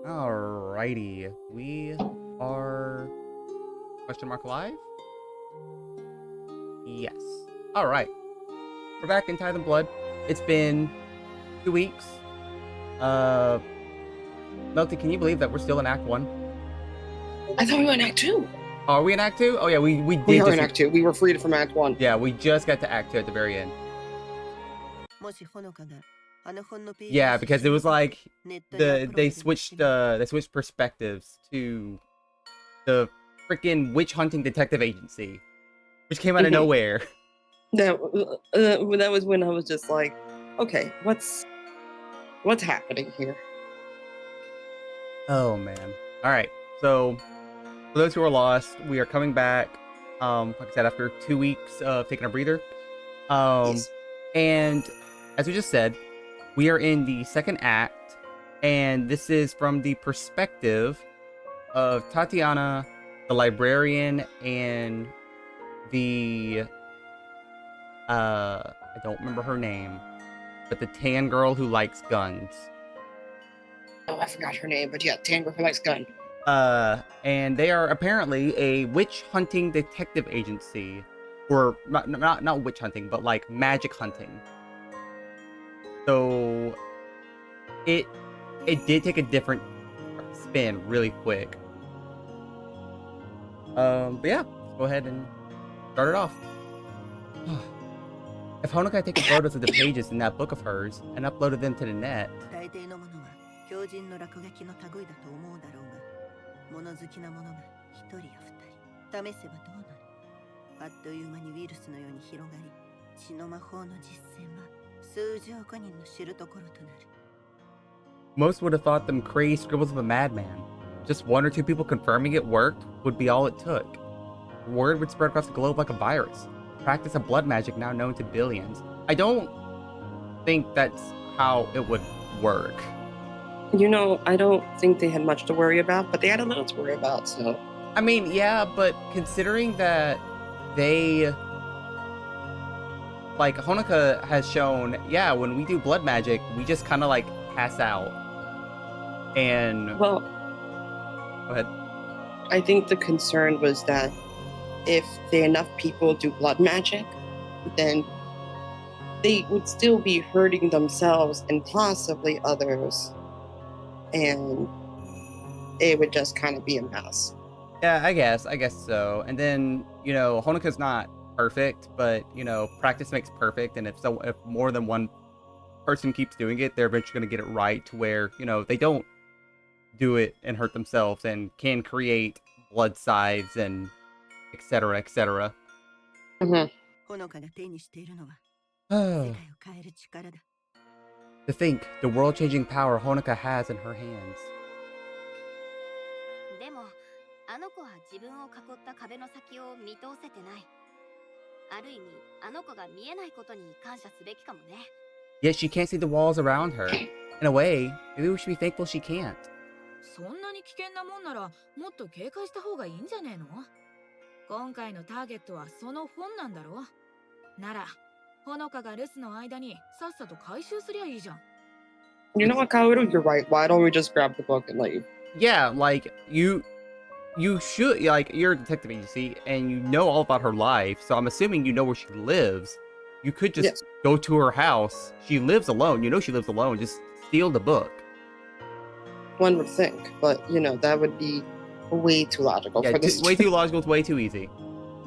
Alrighty, we are question mark live? Yes. Alright. We're back in Tithe and Blood. It's been 2 weeks. Uh Melty, can you believe that we're still in Act 1? I thought we were in Act 2. Oh, are we in Act 2? Oh yeah, we did We are in Act 2. We were freed from Act 1. Yeah, we just got to Act 2 at the very end. Yeah, because it was like they switched perspectives to the freaking witch hunting detective agency, which came out of nowhere. That was when I was just like, okay, what's happening here? Oh man. All right. So for those who are lost, we are coming back. Like I said, after 2 weeks of taking a breather. Yes. And as we just said, we are in the second act, and this is from the perspective of Tatiana, the librarian, and the I don't remember her name, but the tan girl who likes guns. Oh, I forgot her name, but yeah, Tango who likes gun. And they are apparently a witch hunting detective agency, or not witch hunting, but like magic hunting. So it did take a different spin really quick. But yeah, let's go ahead and start it off. If Honoka had taken photos of the pages in that book of hers and uploaded them to the net, most would have thought them crazed scribbles of a madman. Just 1 or 2 people confirming it worked would be all it took. Word would spread across the globe like a virus. Practice of blood magic now known to billions. I don't think that's how it would work. You know, I don't think they had much to worry about, but they had a little to worry about, so. I mean, yeah, but considering that they... Like, Honoka has shown, yeah, when we do blood magic, we just kind of, like, pass out. And... Well... Go ahead. I think the concern was that if enough people do blood magic, then they would still be hurting themselves and possibly others, and it would just kind of be a mess. Yeah, I guess so. And then, you know, Honoka's not perfect, but, you know, practice makes perfect, and if more than one person keeps doing it, they're eventually going to get it right to where, you know, they don't do it and hurt themselves and can create blood scythes and etc. etc. To think the world-changing power Honoka has in her hands. Yet she can't see the walls around her. In a way, maybe we should be thankful she can't. You know what, Kaoru? You're right. Why don't we just grab the book and leave? Yeah, like, you should, like, you're a detective agency, and you know all about her life, so I'm assuming you know where she lives. You could just go to her house. She lives alone. You know she lives alone. Just steal the book. One would think, but, you know, that would be way too logical for this. Way too logical. It's way too easy.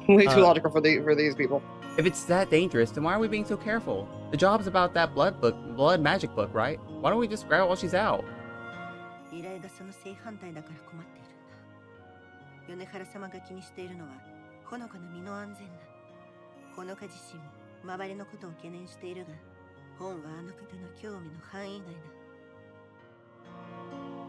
Way too logical for these people. If it's that dangerous, then why are we being so careful? The job's about that blood magic book, right? Why don't we just grab it while she's out?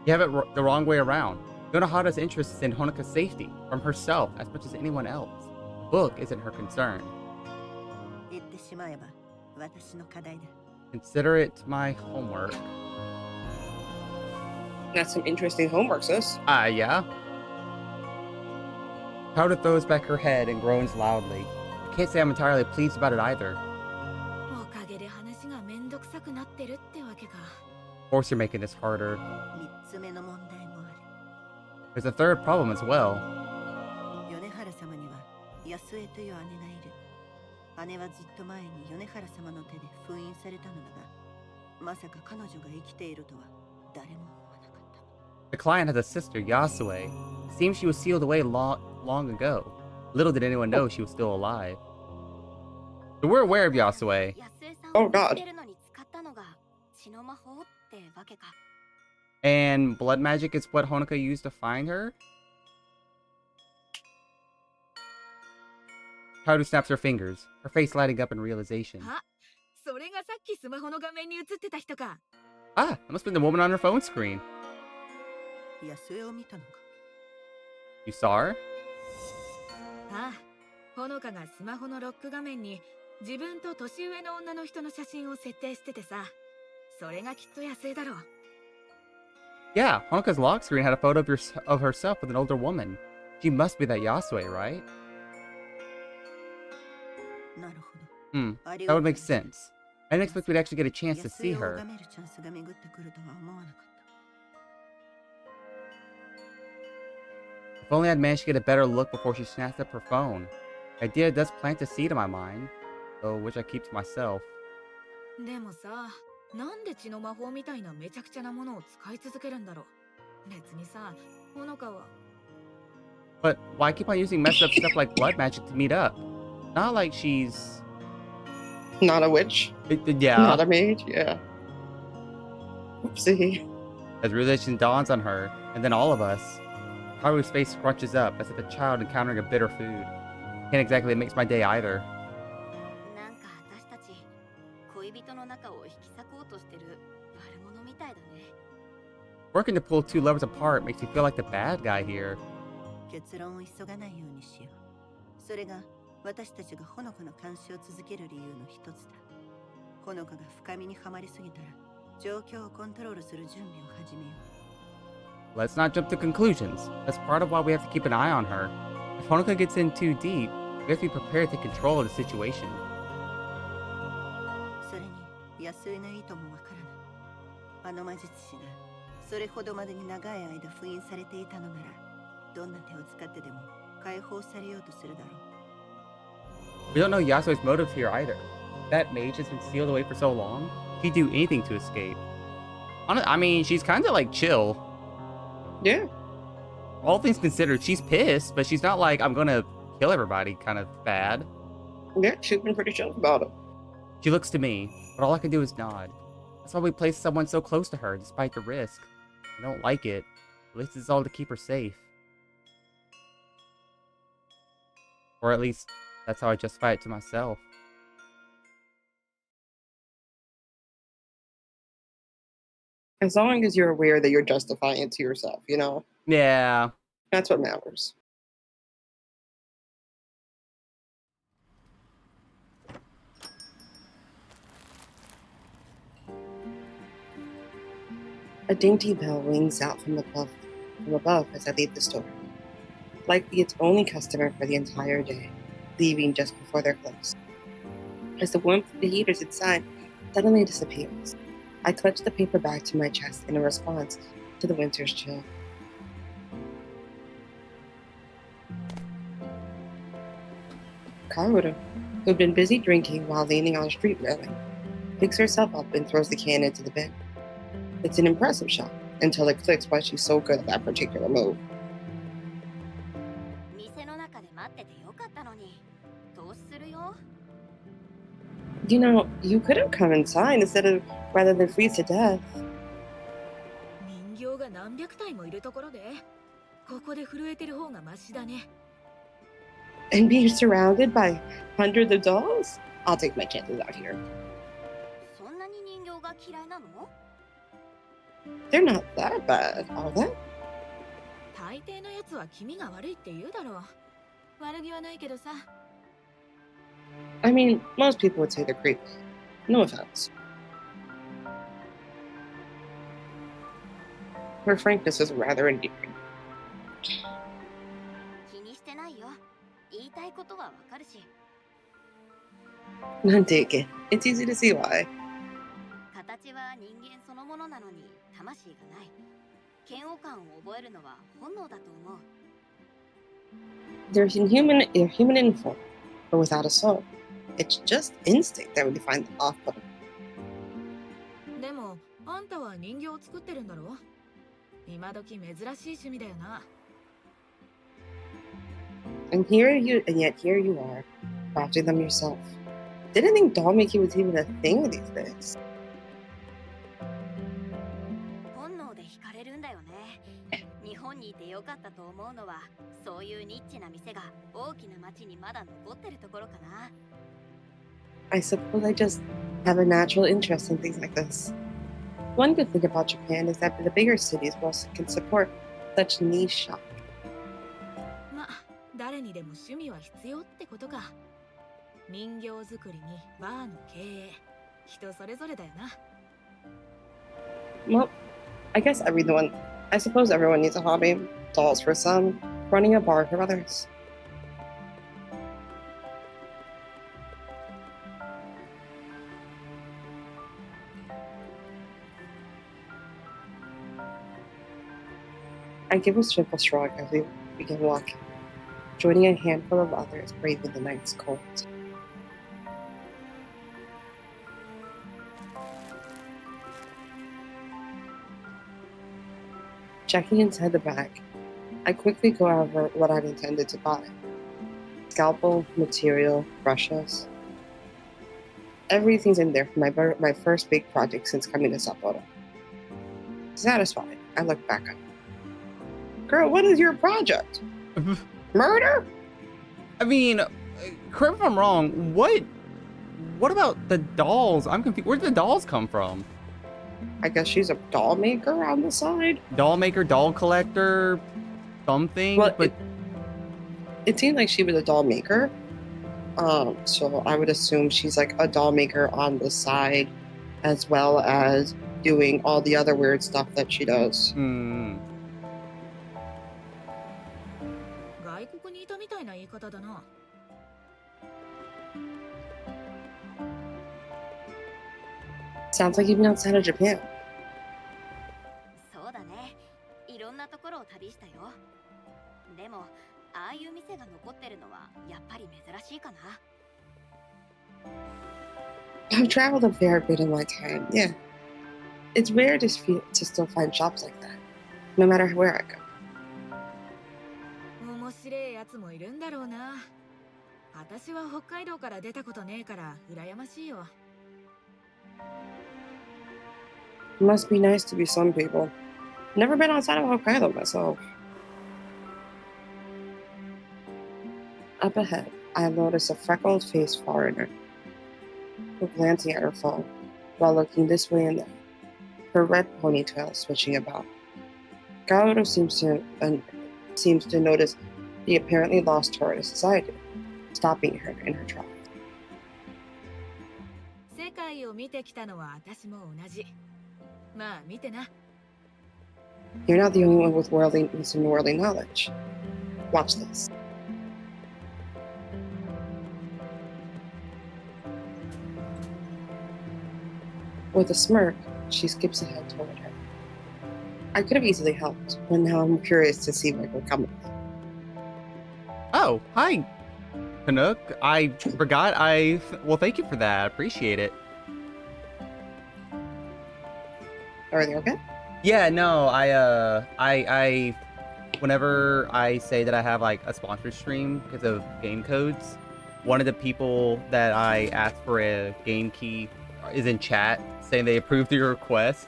You have it the wrong way around. Yonohara's interest is in Honoka's safety, from herself as much as anyone else. The book isn't her concern. Consider it my homework. That's some interesting homework, sis. Yeah. Powder throws back her head and groans loudly. I can't say I'm entirely pleased about it either. Of course you're making this harder. There's a third problem as well. 米原様には安江という姉がいる。姉はずっと前に米原様の手で封印されたのだが、まさか彼女が生きているとは誰も思わなかった。The client has a sister, Yasue. It seems she was sealed away long ago. Little did anyone know she was still alive. So we're aware of Yasue. Oh, God. And blood magic is what Honoka used to find her? Haru snaps her fingers, her face lighting up in realization. それがさっきスマホの画面に映ってた人か。Ah, that must have been the woman on her phone screen. 安江を見たのか。You saw her? ああ、ほのかがスマホのロック画面に自分と年上の女の人の写真を設定しててさ、それがきっと安江だろう。Yeah, Honoka's lock screen had a photo of herself with an older woman. She must be that Yasue, right? なるほど。That would make sense. I didn't expect we'd actually get a chance to see her. If only I'd managed to get a better look before she snatched up her phone. The idea does plant a seed in my mind, though which I keep to myself. でもさ、なんで血の魔法みたいなめちゃくちゃなものを使い続けるんだろう。別にさ、ほのかは。But why keep on using messed up stuff like blood magic to meet up? Not like she's... Not a witch? Yeah. Not a mage? Yeah. Oopsie. As realization dawns on her, and then all of us, Haru's face scrunches up as if a child encountering a bitter food. Can't exactly make my day either. Working to pull two lovers apart makes me feel like the bad guy here. 結論を急がないようにしよう。それが私たちがほのかの監視を続ける理由の一つだ。ほのかが深みにはまりすぎたら、状況をコントロールする準備を始めよう。Let's not jump to conclusions. That's part of why we have to keep an eye on her. If Honoka gets in too deep, we have to be prepared to take control of the situation. それに、安江の意図もわからない。あの魔術師がそれほどまでに長い間封印されていたのなら、どんな手を使ってでも解放されようとするだろう。We don't know Yasuo's motives here either. That mage has been sealed away for so long. She'd do anything to escape. I mean, she's kind of like chill. Yeah. All things considered, she's pissed, but she's not like, I'm gonna kill everybody kind of bad. Yeah, she's been pretty chill about it. She looks to me, but all I can do is nod. That's why we placed someone so close to her, despite the risk. I don't like it. At least it's all to keep her safe. Or at least, that's how I justify it to myself. As long as you're aware that you're justifying it to yourself, you know? Yeah. That's what matters. A dainty bell rings out from above as I leave the store. Likely its only customer for the entire day, leaving just before they're closed. As the warmth of the heaters inside suddenly disappears, I clutch the paper bag to my chest in a response to the winter's chill. Kaoru, who'd been busy drinking while leaning on a street railing, picks herself up and throws the can into the bin. It's an impressive shot until it clicks why she's so good at that particular move. You know, you could have come inside rather than freeze to death. And being surrounded by hundreds of dolls? I'll take my chances out here. They're not that bad, are they? I mean, most people would say they're creepy. No offense. Her frankness is rather endearing. None taken. It's easy to see why. 嫌悪感を覚えるのは本能だと思う。 They're human in form, but without a soul. It's just instinct that we find off-putting. でもあんたは人形を作ってるんだろ。今時珍しい趣味だよな。 And yet here you are, crafting them yourself. Didn't think doll making was even a thing these days. 本能で惹かれるんだよね。日本にいてよかったと思うのは、そういうニッチな店が大きな町にまだ残ってるところかな。 I suppose I just have a natural interest in things like this. One good thing about Japan is that the bigger cities can support such niche shop. ま、誰にでも趣味は必要ってことか。人形作りにバーの経営、人それぞれだよな。 Well, I suppose everyone needs a hobby. Dolls for some, running a bar for others. I give a simple shrug as we begin walking, joining a handful of others braving the night's cold. Checking inside the bag, I quickly go over what I'd intended to buy. Scalpel, material, brushes. Everything's in there for my first big project since coming to Sapporo. Satisfied, I look back up. Girl, what is your project? Murder? I mean, correct me if I'm wrong. What about the dolls? I'm confused. Where did the dolls come from? I guess she's a doll maker on the side. Doll maker, doll collector, something. Well, but it seemed like she was a doll maker. So I would assume she's like a doll maker on the side, as well as doing all the other weird stuff that she does. 外国にいたみたいな言い方だな。 Sounds like even outside of Japan. そうだね。いろんなところを旅したよ。でも、ああいう店が残ってるのはやっぱり珍しいかな。 I've traveled a fair bit in my time, yeah. It's rare to still find shops like that, no matter where I go. 面白いやつもいるんだろうな。私は北海道から出たことねえから羨ましいよ。 It must be nice to be some people. Never been outside of Hokkaido myself. Up ahead, I notice a freckled-faced foreigner glancing at her phone while looking this way and that, her red ponytail switching about. Kaoru seems to notice the apparently lost tourist as I do, stopping her in her tracks. 世界を見てきたのは私も同じ。まあ見てな。 You're not the only one with some worldly knowledge. Watch this. With a smirk, she skips ahead toward her. I could have easily helped, but now I'm curious to see where we're coming from. oh, hi, Canuck. I forgot. Well, thank you for that. I appreciate it. Everything okay? Yeah, no, I whenever I say that I have like a sponsor stream because of game codes, one of the people that I asked for a game key is in chat saying they approved your request.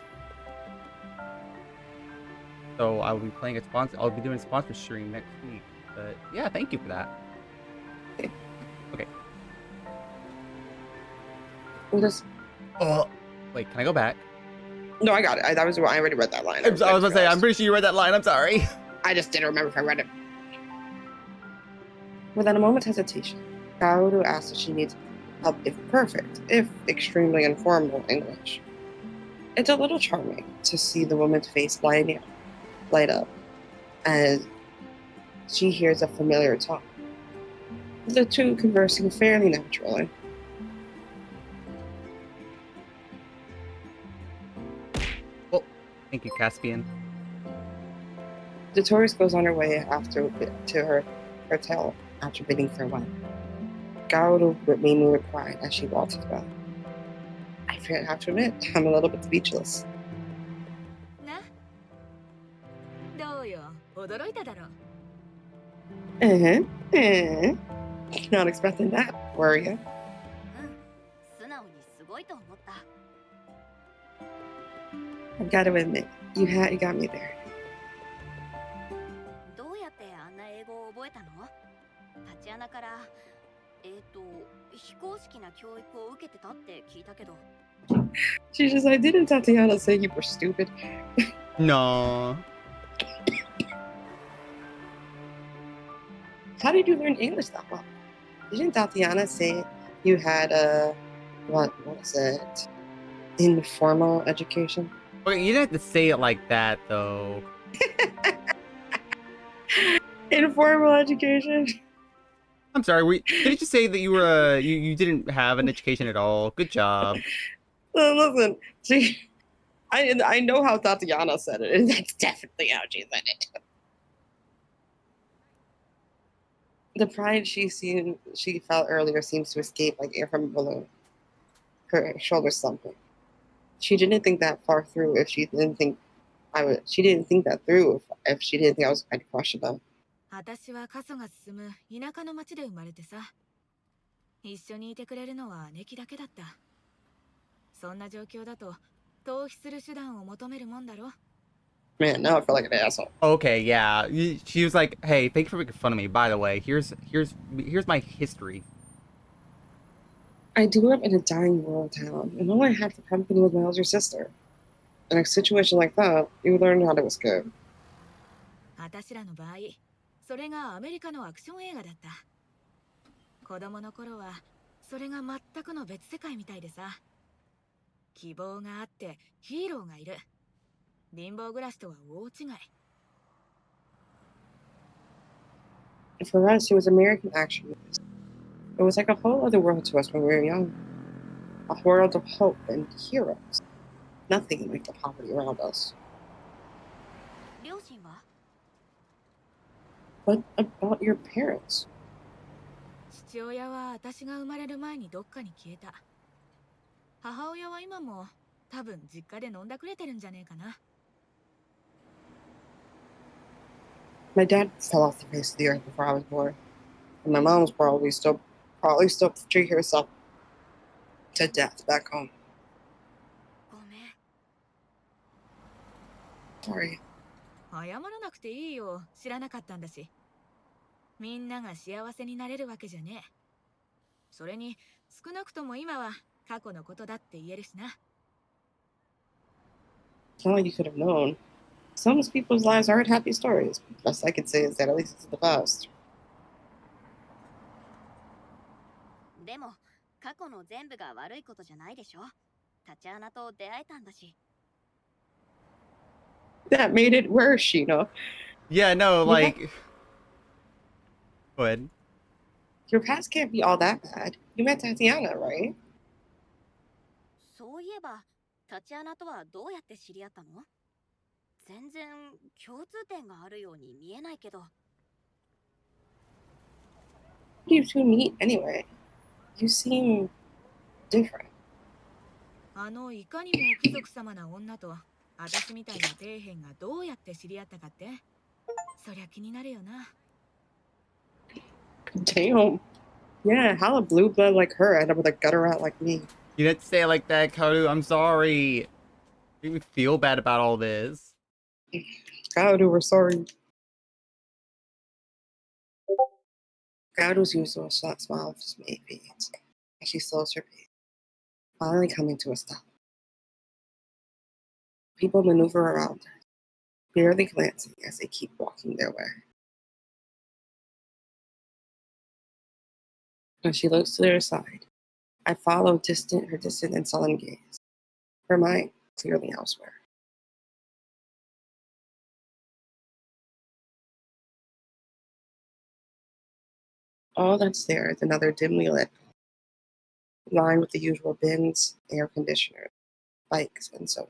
So I will be playing I'll be doing a sponsor stream next week. But yeah, thank you for that. Okay. Wait, can I go back? No, I got it. I already read that line. I was gonna say, I'm pretty sure you read that line. I'm sorry. I just didn't remember if I read it. Without a moment's hesitation, Kaoru asks if she needs help if extremely informal English. It's a little charming to see the woman's face light up as she hears a familiar talk. The two conversing fairly naturally. Oh, thank you, Caspian. The tourist goes on her way after to her hotel after bidding farewell. Gaoru remained with pride as she walked away. I have to admit, I'm a little bit speechless. な、どうよ、驚いただろ。Not expecting that, were you? うん、素直にすごいと思った。I've got to admit, you got me there. どうやってあんな英語を覚えたの？タチアナから、非公式な教育を受けてたって聞いたけど。She's just like, didn't Tatiana say you were stupid? No. How did you learn English that well? Didn't Tatiana say you had a, what was it? Informal education? Okay, you didn't have to say it like that, though. Informal education? I'm sorry. Did you just say that you were you didn't have an education at all? Good job. Listen, I know how Tatiana said it, and that's definitely how she said it. The pride she felt earlier seems to escape like air from a balloon. Her shoulders slumping. She didn't think that far through if she didn't think she didn't think that through if she didn't think I was kind of crushing them. 私は過疎が進む田舎の町で生まれてさ。一緒にいてくれるのは姉貴だけだった。そんな状況だと逃避する手段を求めるもんだろ。Man, now I feel like an asshole. Okay, yeah. She was like, "Hey, thanks for making fun of me. By the way, here's my history." I grew up in a dying rural town, and all I had for company was my older sister. In a situation like that, you learn how to escape. 私らの場合、それがアメリカのアクション映画だった。子供の頃はそれが全くの別世界みたいでさ。希望があってヒーローがいる。貧乏暮らしとは大違い。For us, it was American action movies. It was like a whole other world to us when we were young. A world of hope and heroes. Nothing like the poverty around us. 両親は？ What about your parents? 父親は私が生まれる前にどっかに消えた。母親は今も多分実家で飲んだくれてるんじゃねえかな。My dad fell off the face of the earth before I was born, and my mom was probably still drinking herself to death back home. ごめん。Sorry. 謝らなくていいよ。知らなかったんだし。みんなが幸せになれるわけじゃねえ。それに少なくとも今は過去のことだって言えるしな。It's not like you could have known. Some people's lives aren't happy stories. The best I could say is that at least it's the past. でも、過去の全部が悪いことじゃないでしょ。タチアナと出会えたんだし。That made it worse, Sheena. Yeah, no, like. Go ahead. Your past can't be all that bad. You met Tatiana, right? そういえば、タチアナとはどうやって知り合ったの？全然共通点があるように見えないけど。How do you two meet anyway? You seem different. いかにも貴族様な女と私みたいな底辺がどうやって知り合ったかって、そりゃ気になるよな。Damn. Yeah, how a blue blood like her end up with a gutter rat like me? You didn't say it like that, Kaoru. I'm sorry. You make me feel bad about all this. Gaoru, we're sorry. Gaoru's usual smile just fades as she slows her pace, finally coming to a stop. People maneuver around her, barely glancing as they keep walking their way. When she looks to their side, I follow her distant and sullen gaze, her mind clearly elsewhere. All that's there is another dimly lit, lined with the usual bins, air conditioners, bikes, and so on.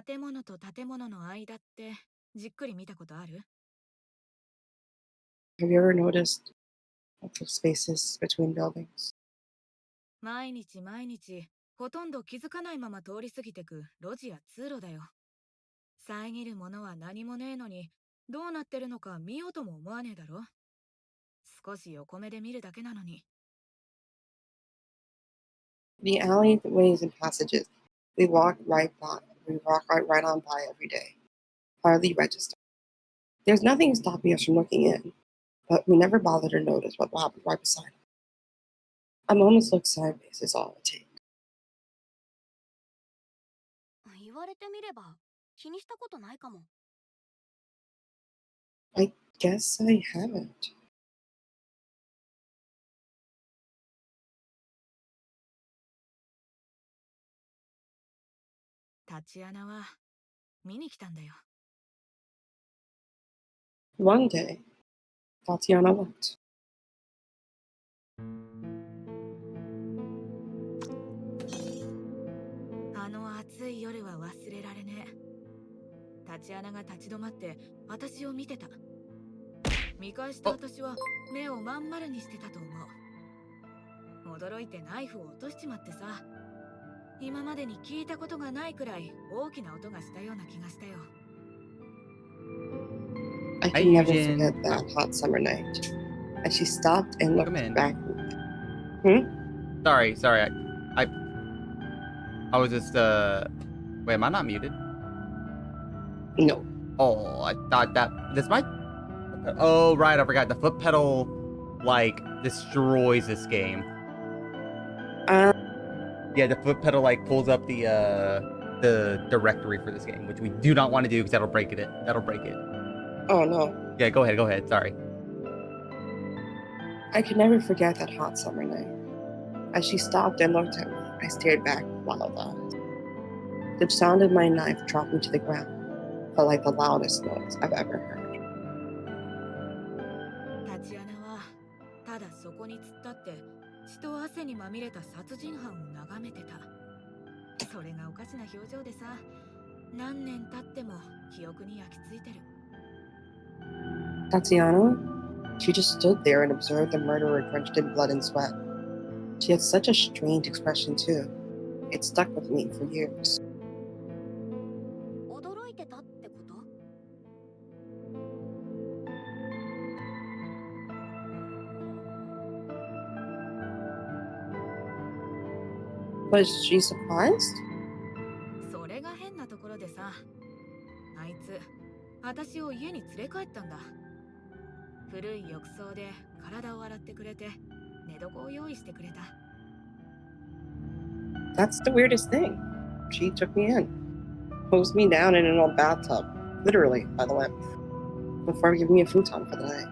建物と建物の間ってじっくり見たことある？ Have you ever noticed the spaces between buildings? 毎日毎日、ほとんど気づかないまま通り過ぎてく路地や通路だよ。遮るものは何もねえのに、どうなってるのか見ようとも思わねえだろ。少し横目で見るだけなのに。The alleyways and passages we walk right on by every day. Hardly register. There's nothing stopping us from looking in, but we never bother to notice what happened right beside us. A moment's look sideways is all it takes. 言われてみれば気にしたことないかも。 I guess I haven't. タチアナは見に来たんだよ。One day, Tatiana looked. あの暑い夜は忘れられねえ。タチアナが立ち止まって私を見てた。見返した私は目をまん丸にしてたと思う。驚いてナイフを落としちまってさ。今までに聞いたことがないくらい大きな音がしたような気がしたよ。I Hi, can never Eugene. forget that hot summer night. As she stopped and looked Come in. back. Sorry. I was just wait, am I not muted? No. Oh, I thought that this might. Oh, right, I forgot. The foot pedal like destroys this game. Yeah, the foot pedal like pulls up the directory for this game, which we do not want to do because that'll break it. That'll break it. Oh no. Yeah, go ahead. Sorry. I can never forget that hot summer night. As she stopped and looked at me, I stared back with wild eyes. The sound of my knife dropping to the ground felt like the loudest noise I've ever heard. タチアナはただそこに突っ立って血と汗にまみれた殺人犯を眺めてた。それがおかしな表情でさ、何年経っても記憶に焼き付いてる。 Tatiana? She just stood there and observed the murderer drenched in blood and sweat. She had such a strange expression too. It stuck with me for years. 驚いてたってこと？ Was she surprised? それが変なところでさ、あいつ私を家に連れ帰ったんだ。古い浴槽で体を洗ってくれて寝床を用意してくれた。 That's the weirdest thing. She took me in, hosed me down in an old bathtub, literally, by the way, before giving me a futon for the night.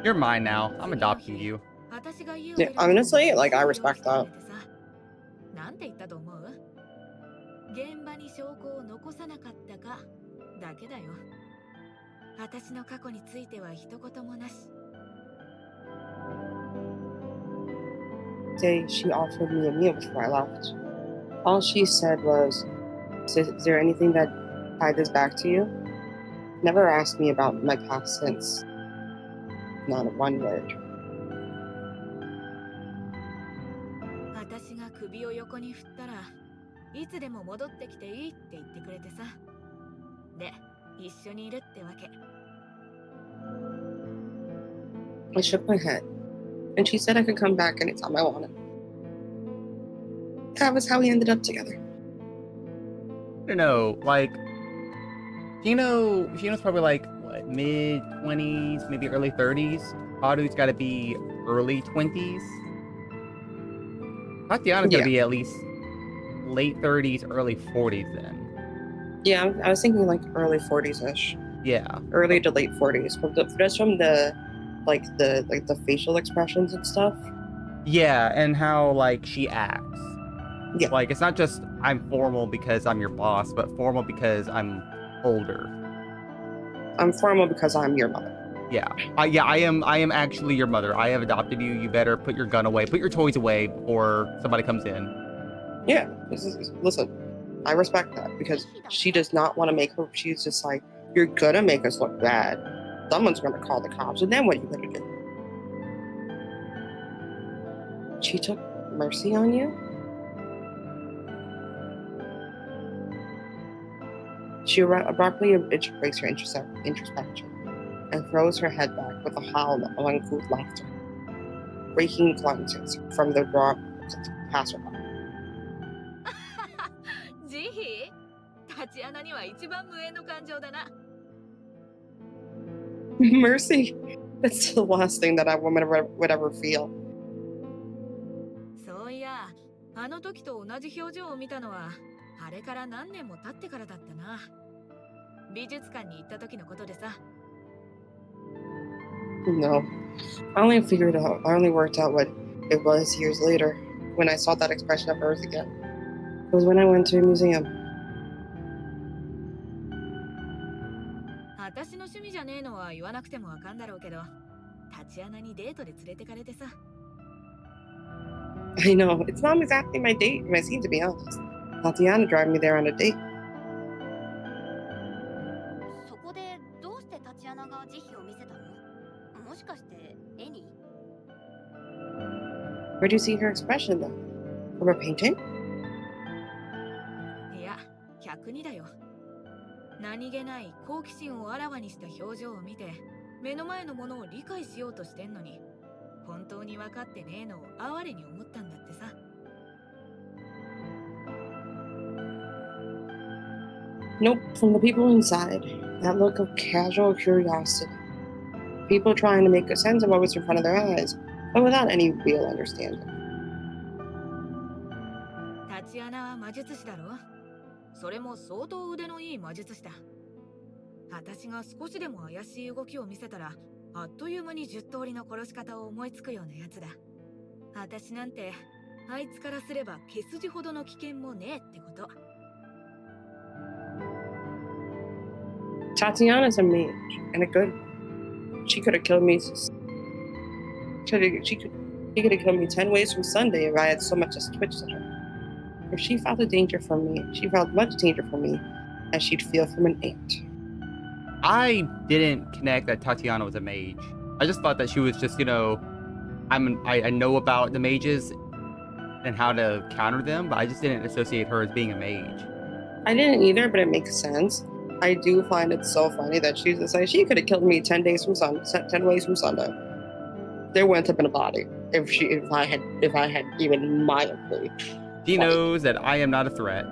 You're mine now. I'm adopting you. Yeah, honestly, like, I respect that. なんて言ったと思う？現場に証拠を残さなかったかだけだよ。私の過去については一言もなし。 Day she offered me a meal before I left. All she said was, "Is there anything that tied this back to you?" Never asked me about my past since. Not one word. 私が首を横に振ったらいつでも戻ってきていいって言ってくれてさ。で、一緒にいるってわけ。 I shook my head, and she said I could come back anytime I wanted. That was how we ended up together. I don't know, like Shino's probably like what, mid-20s, maybe early 30s. Haru's got to be early 20s. Tatiana's got to be at least late 30s, early 40s then. Yeah, I was thinking like early 40s-ish. Yeah. Early to late 40s. Just from the facial expressions and stuff. Yeah, and how like she acts. Yeah. Like it's not just I'm formal because I'm your boss, but formal because I'm older. I'm formal because I'm your mother. Yeah. I am actually your mother. I have adopted you. You better put your gun away. Put your toys away before somebody comes in. Yeah. Listen, I respect that because she does not want to make her. She's just like, you're gonna make us look bad. Someone's gonna call the cops, and then what are you gonna do? She took mercy on you? She abruptly breaks her introspection and throws her head back with a howl of uncouth laughter, breaking glances from the raw passerby. ジヒタチアナには一番無縁の感情だな。Mercy. That's the last thing that a woman would ever feel. そういや、あの時と同じ表情を見たのは、あれから何年も経ってからだったな。美術館に行った時のことでさ。No. I only worked out what it was years later when I saw that expression of hers again. It was when I went to a museum. 私の趣味じゃねえのは言わなくてもわかんだろうけど、タチアナにデートで連れてかれてさ。I know. It's not exactly my scene, to be honest. Tatiana drove me there on a date. そこでどうしてタチアナが慈悲を見せたの？もしかして絵に？ Where do you see her expression, though? From a painting? いや、客にだよ。何気ない好奇心をあらわにした表情を見て、目の前のものを理解しようとしてんのに、本当に分かってねえのを哀れに思ったんだってさ。Nope, from the people inside. That look of casual curiosity. People trying to make a sense of what was in front of their eyes, but without any real understanding. タチアナは魔術師だろ？それも相当腕のいい魔術師だ。私が少しでも怪しい動きを見せたら、あっという間に10通りの殺し方を思いつくようなやつだ。私なんて、あいつからすれば毛筋ほどの危険もねえってこと。Tatiana's a mage, and a good one. She could have killed me. She could have killed me 10 ways from Sunday if I had so much as twitched at her. If she felt a danger from me, she felt much danger from me as she'd feel from an ant. I didn't connect that Tatiana was a mage. I just thought that she was just, I know about the mages and how to counter them, but I just didn't associate her as being a mage. I didn't either, but it makes sense. I do find it so funny that she's just like, she could have killed me 10 ways from Sunday. There wouldn't have been a body if I had even mildly. She knows that I am not a threat.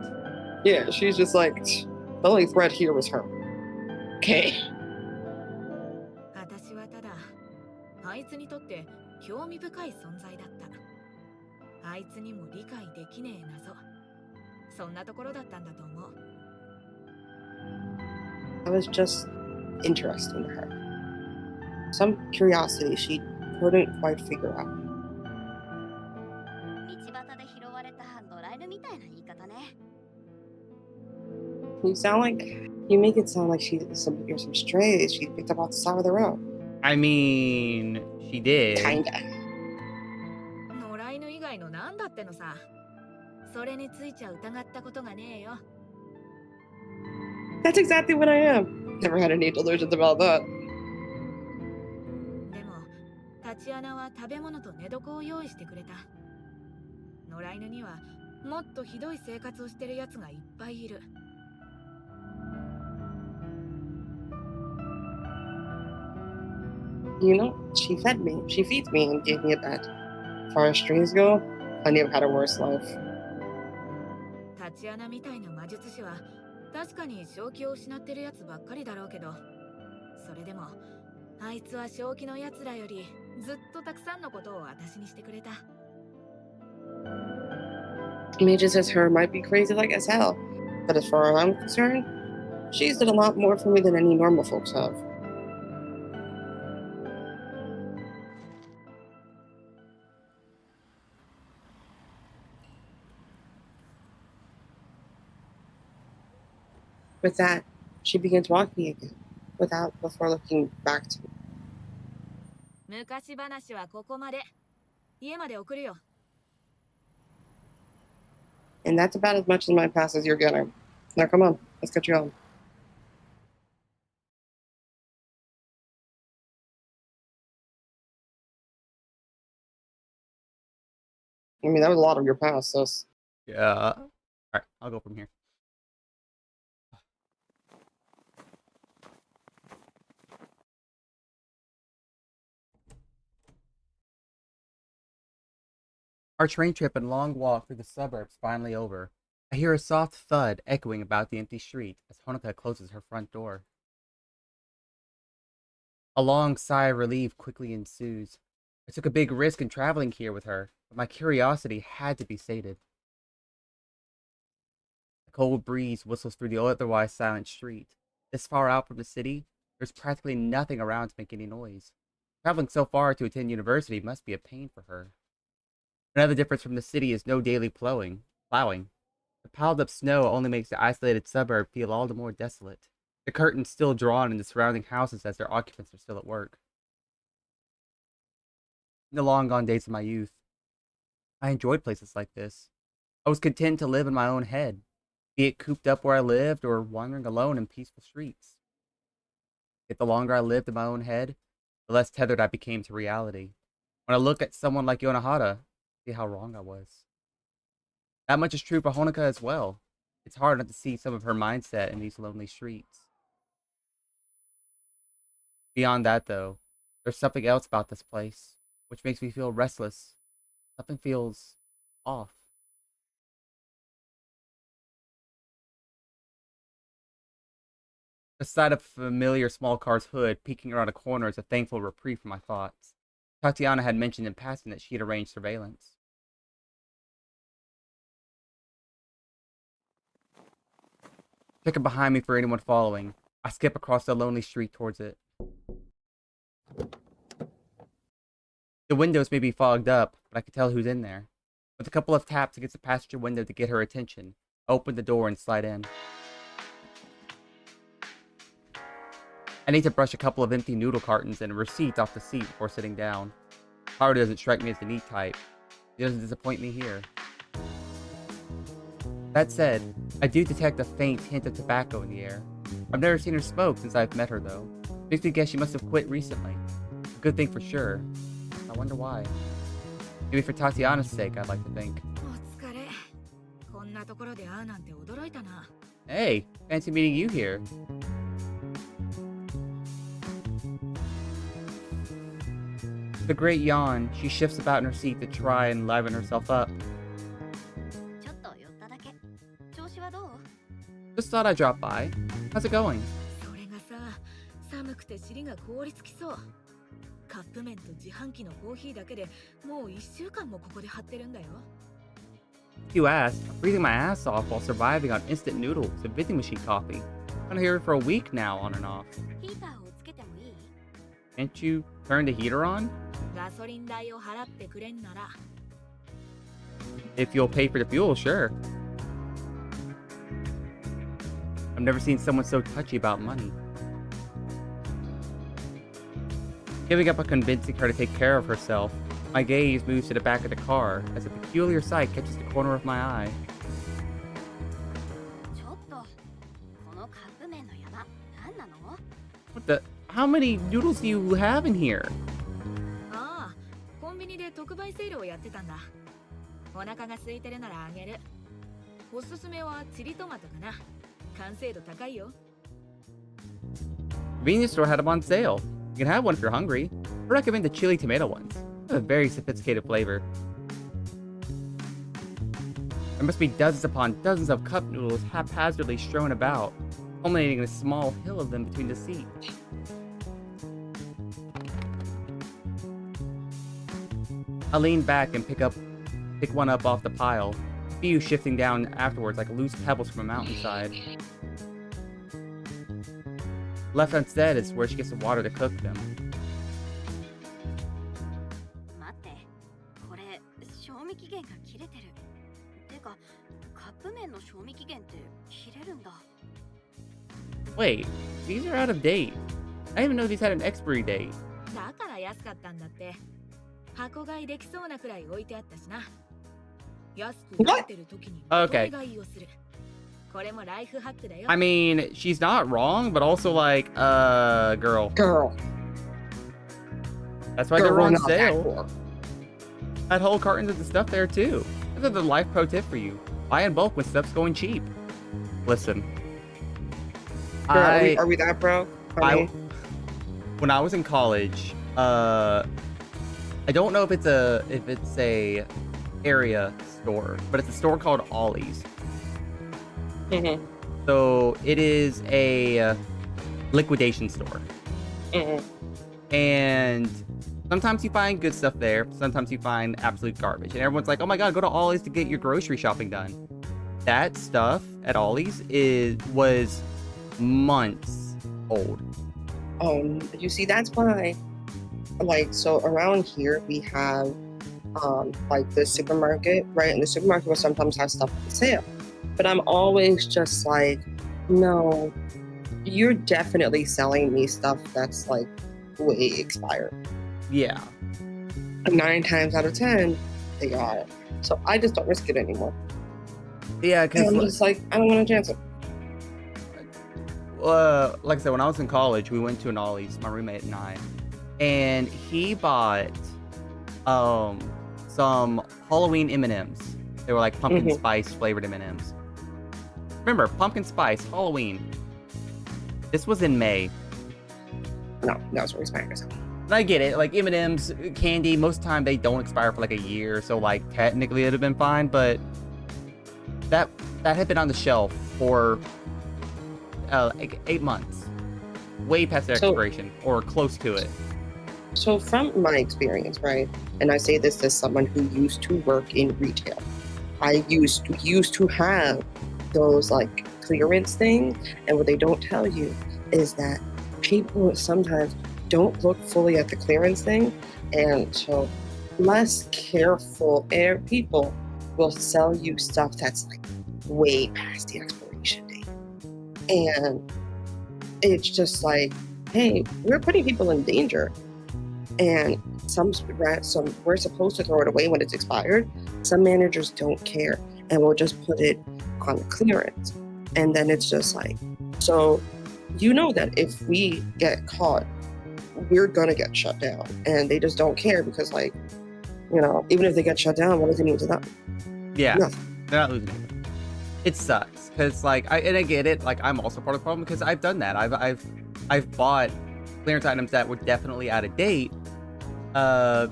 Yeah, she's just like, the only threat here was her. Okay. 私はただ、あいつにとって興味深い存在だった。あいつにも理解できねえ謎。そんなところだったんだと思う。I was just interesting to her. Some curiosity she couldn't quite figure out. 道端で拾われた野良犬みたいな言い方ね。You make it sound like you're some strays she picked up off the side of the road. I mean, she did. Kinda. 野良犬以外のなんだってのさ。それについちゃ疑ったことがねえよ。That's exactly what I am. Never had any delusions about that. でも、タチアナは食べ物と寝床を用意してくれた。野良犬にはもっとひどい生活をしてるやつがいっぱいいる。She feeds me and gave me a bed. As far as strays go, plenty have had a worse life. タチアナみたいな魔術師は確かに正気を失ってるやつばっかりだろうけど、それでもあいつは正気のやつらよりずっとたくさんのことを私にしてくれた。Mages as her might be crazy like as hell, but as far as I'm concerned, she's did a lot more for me than any normal folks have. With that, she begins walking again, before looking back to me. 昔話はここまで。家まで送るよ。And that's about as much in my pass as you're getting. Now, come on, let's get you home. I mean, that was a lot of your pass, sis. Yeah. All right, I'll go from here. Our train trip and long walk through the suburbs finally over. I hear a soft thud echoing about the empty street as Honoka closes her front door. A long sigh of relief quickly ensues. I took a big risk in traveling here with her, but my curiosity had to be sated. A cold breeze whistles through the otherwise silent street. This far out from the city, there's practically nothing around to make any noise. Traveling so far to attend university must be a pain for her. Another difference from the city is no daily plowing. The piled up snow only makes the isolated suburb feel all the more desolate. The curtains still drawn in the surrounding houses as their occupants are still at work. In the long gone days of my youth, I enjoyed places like this. I was content to live in my own head, be it cooped up where I lived or wandering alone in peaceful streets. Yet the longer I lived in my own head, the less tethered I became to reality. When I look at someone like Yonohara, I see how wrong I was. That much is true for Honoka as well. It's hard not to see some of her mindset in these lonely streets. Beyond that, though, there's something else about this place, which makes me feel restless. Something feels off. The sight of a familiar small car's hood peeking around a corner is a thankful reprieve from my thoughts. Tatiana had mentioned in passing that she had arranged surveillance. Checking behind me for anyone following, I skip across the lonely street towards it. The windows may be fogged up, but I can tell who's in there. With a couple of taps against the passenger window to get her attention, I open the door and slide in. I need to brush a couple of empty noodle cartons and a receipt off the seat before sitting down. Haru doesn't strike me as the neat type. He doesn't disappoint me here. That said, I do detect a faint hint of tobacco in the air. I've never seen her smoke since I've met her, though. Makes me guess she must have quit recently. A good thing for sure. I wonder why. Maybe for Tatiana's sake, I'd like to think. お疲れ。こんなところで会うなんて驚いたな。 Hey, fancy meeting you here. With a great yawn, she shifts about in her seat to try and liven herself up. ちょっと寄っただけ。調子はどう？ Just thought I'd drop by. How's it going? それがさ、寒くて尻が凍りつきそう。カップ麺と自販機のコーヒーだけでもう1週間もここで張ってるんだよ。 If you ask, I'm breathing my ass off while surviving on instant noodles and vending machine coffee. Been here for a week now, on and off. ヒーターをつけてもいい？ Can't you turn the heater on? ガソリン代を払ってくれんなら。 If you'll pay for the fuel, sure. I've never seen someone so touchy about money. Giving up on convincing her to take care of herself, my gaze moves to the back of the car as a peculiar sight catches the corner of my eye. ちょっと。このカップ麺の山、何なの？ What the? How many noodles do you have in here? ああ、コンビニで特売セールをやってたんだ。お腹が空いてるならあげる。おすすめはチリトマトかな。完成度高いよ。 Convenience store had them on sale. You can have one if you're hungry. I recommend the chili tomato ones. They have a very sophisticated flavor. There must be dozens upon dozens of cup noodles haphazardly strewn about, culminating in a small hill of them between the seats. I lean back and pick one up off the pile, a few shifting down afterwards like loose pebbles from a mountainside. Left unsaid is where she gets the water to cook them. 待って。これ、賞味期限が切れてる。てか、カップ麺の賞味期限って切れるんだ。 Wait, these are out of date. I didn't even know these had an expiry date. だから安かったんだって。箱買いできそうなくらい置いてあったしな。安く食べてる時にまと Okay. め買いをする。これもライフハックだよ。 I mean, she's not wrong, but also like, girl. Girl, That's why girl, they're we're on not that sale. poor. Had whole cartons of the stuff there too. This is the life pro tip for you. Buy in bulk when stuff's going cheap. Listen. Girl, are we that broke? When I was in college, I don't know if it's a area store, but it's a store called Ollie's. Mm-hmm. So it is a liquidation store. Mm-hmm. And sometimes you find good stuff there. Sometimes you find absolute garbage. And everyone's like, oh my God, go to Ollie's to get your grocery shopping done. That stuff at Ollie's was months old. You see, that's why, like, so around here we have, like the supermarket, right? And the supermarket will sometimes have stuff on sale. But I'm always just like, no, you're definitely selling me stuff that's like way expired. Yeah. 9 times out of 10, they are. So I just don't risk it anymore. Yeah, And because I'm just like, I don't want to chance it. like I said, when I was in college, we went to an Ollie's, my roommate and I, and he bought some Halloween M&Ms. They were like pumpkin spice flavored M&Ms. Remember, pumpkin spice, Halloween. This was in May. No, that was where expires. And I get it, like M&Ms, candy, most of the time they don't expire for like a year, so like technically it'd have been fine, but that had been on the shelf for like 8 months, way past their expiration or close to it. So from my experience, right, and I say this as someone who used to work in retail, I used to have those like clearance things, and what they don't tell you is that people sometimes don't look fully at the clearance thing, and so less careful people will sell you stuff that's like way past the expiration date. And it's just like, hey, we're putting people in danger. And some we're supposed to throw it away when it's expired. Some managers don't care and will just put it on the clearance. And then it's just like, so you know that if we get caught, we're gonna get shut down. And they just don't care because, like, you know, even if they get shut down, what does it mean to them? Yeah, Nothing. they're not losing anything. It sucks because like I get it. Like I'm also part of the problem because I've done that. I've bought clearance items that were definitely out of date,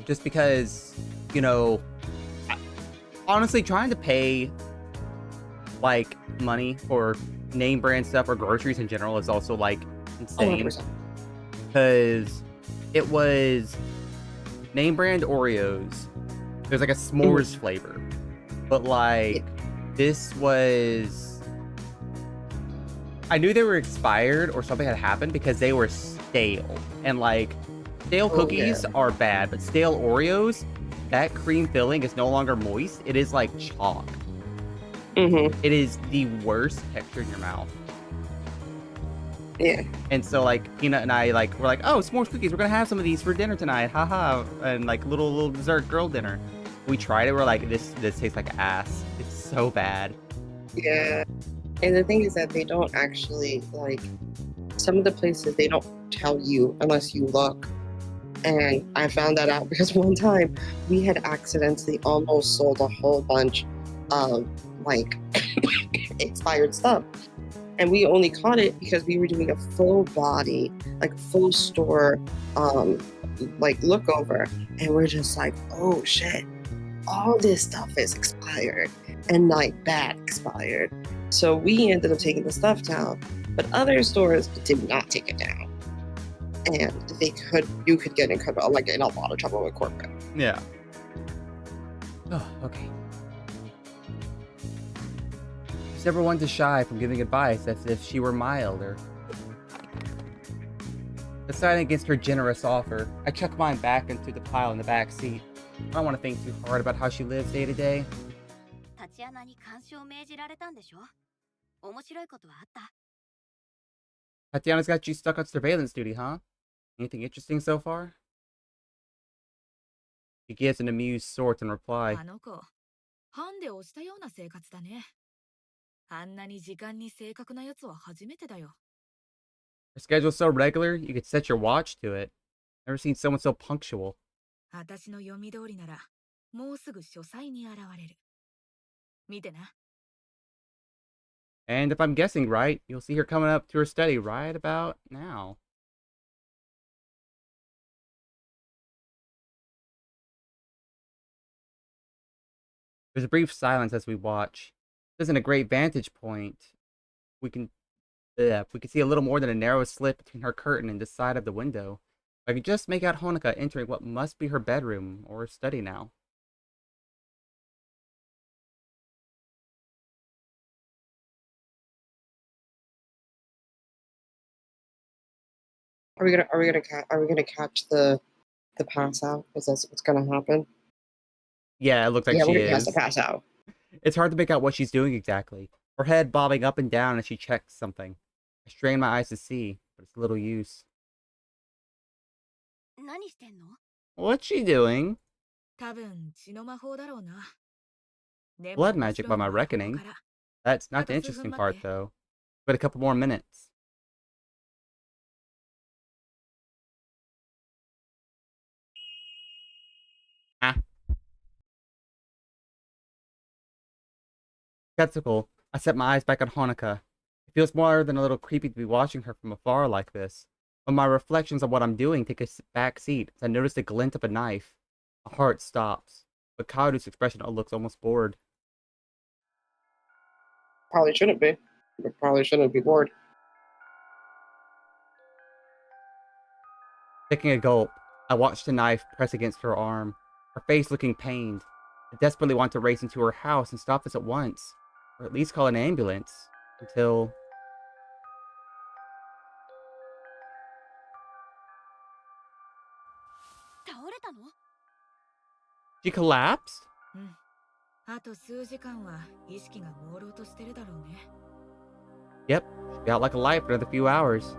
just because, you know, honestly trying to pay like money for name brand stuff or groceries in general is also like insane. 100%. Because it was name brand Oreos. There's like a s'mores flavor, but like this was, I knew they were expired or something had happened because they were stale. And like stale cookies are bad, but stale Oreos, that cream filling is no longer moist. It is like chalk. It is the worst texture in your mouth. Yeah. And so like Peanut and I like, we're like, oh, s'mores cookies, we're gonna have some of these for dinner tonight, haha. And like little dessert girl dinner. We tried it, we're like, this tastes like ass. It's so bad. Yeah. And the thing is that they don't actually, like, some of the places they don't tell you unless you look. And I found that out because one time we had accidentally almost sold a whole bunch of like expired stuff. And we only caught it because we were doing a full body, like full store, like look over. And we're just like, oh shit, all this stuff is expired and like bad expired. So we ended up taking the stuff down, but other stores did not take it down. And you could get in a lot of trouble with corporate. Yeah. Oh, okay. She's never one to shy from giving advice as if she were mild or deciding against her generous offer. I chuck mine back into the pile in the back seat. I don't want to think too hard about how she lives day to day. タチアナに監視を命じられたんでしょ？面白いことはあった？ Tatiana's got you stuck on surveillance duty, huh? Anything interesting so far? She gives an amused sort in reply. あの子ハンデをしたような生活だね。あんなに時間に正確なやつは初めてだよ。Her schedule's so regular, you could set your watch to it. Never seen someone so punctual. 私の読み通りなら、もうすぐ書斎に現れる。見てな。And if I'm guessing right, you'll see her coming up to her study right about now. There's a brief silence as we watch. This isn't a great vantage point. We can we can see a little more than a narrow slit between her curtain and this side of the window. I can just make out Honoka entering what must be her bedroom or study now. Are we gonna catch the pass out? Is that what's gonna happen? Yeah, it looks like Yeah, she we're gonna catch the is. pass out. It's hard to make out what she's doing exactly. Her head bobbing up and down as she checks something. I strain my eyes to see, but it's little use. 何してんの？ What's she doing? 多分血の魔法だろうな。でも Blood 面 magic 白 by いの my はここ reckoning. から。 That's not the あと数分 interesting 待っ part, て。 though. But a couple more minutes. Ah. Skeptical, I set my eyes back on Honoka. It feels more than a little creepy to be watching her from afar like this. But my reflections on what I'm doing take a back seat as I notice the glint of a knife. My heart stops, but Kaoru's expression looks almost bored. Probably shouldn't be. We probably shouldn't be bored. Taking a gulp, I watched the knife press against her arm, her face looking pained. I desperately want to race into her house and stop this at once, or at least call an ambulance, until... 倒れたの？ She collapsed? うん。あと数時間は意識が朦朧としてるだろうね。Yep, she'll be out like a light for another few hours.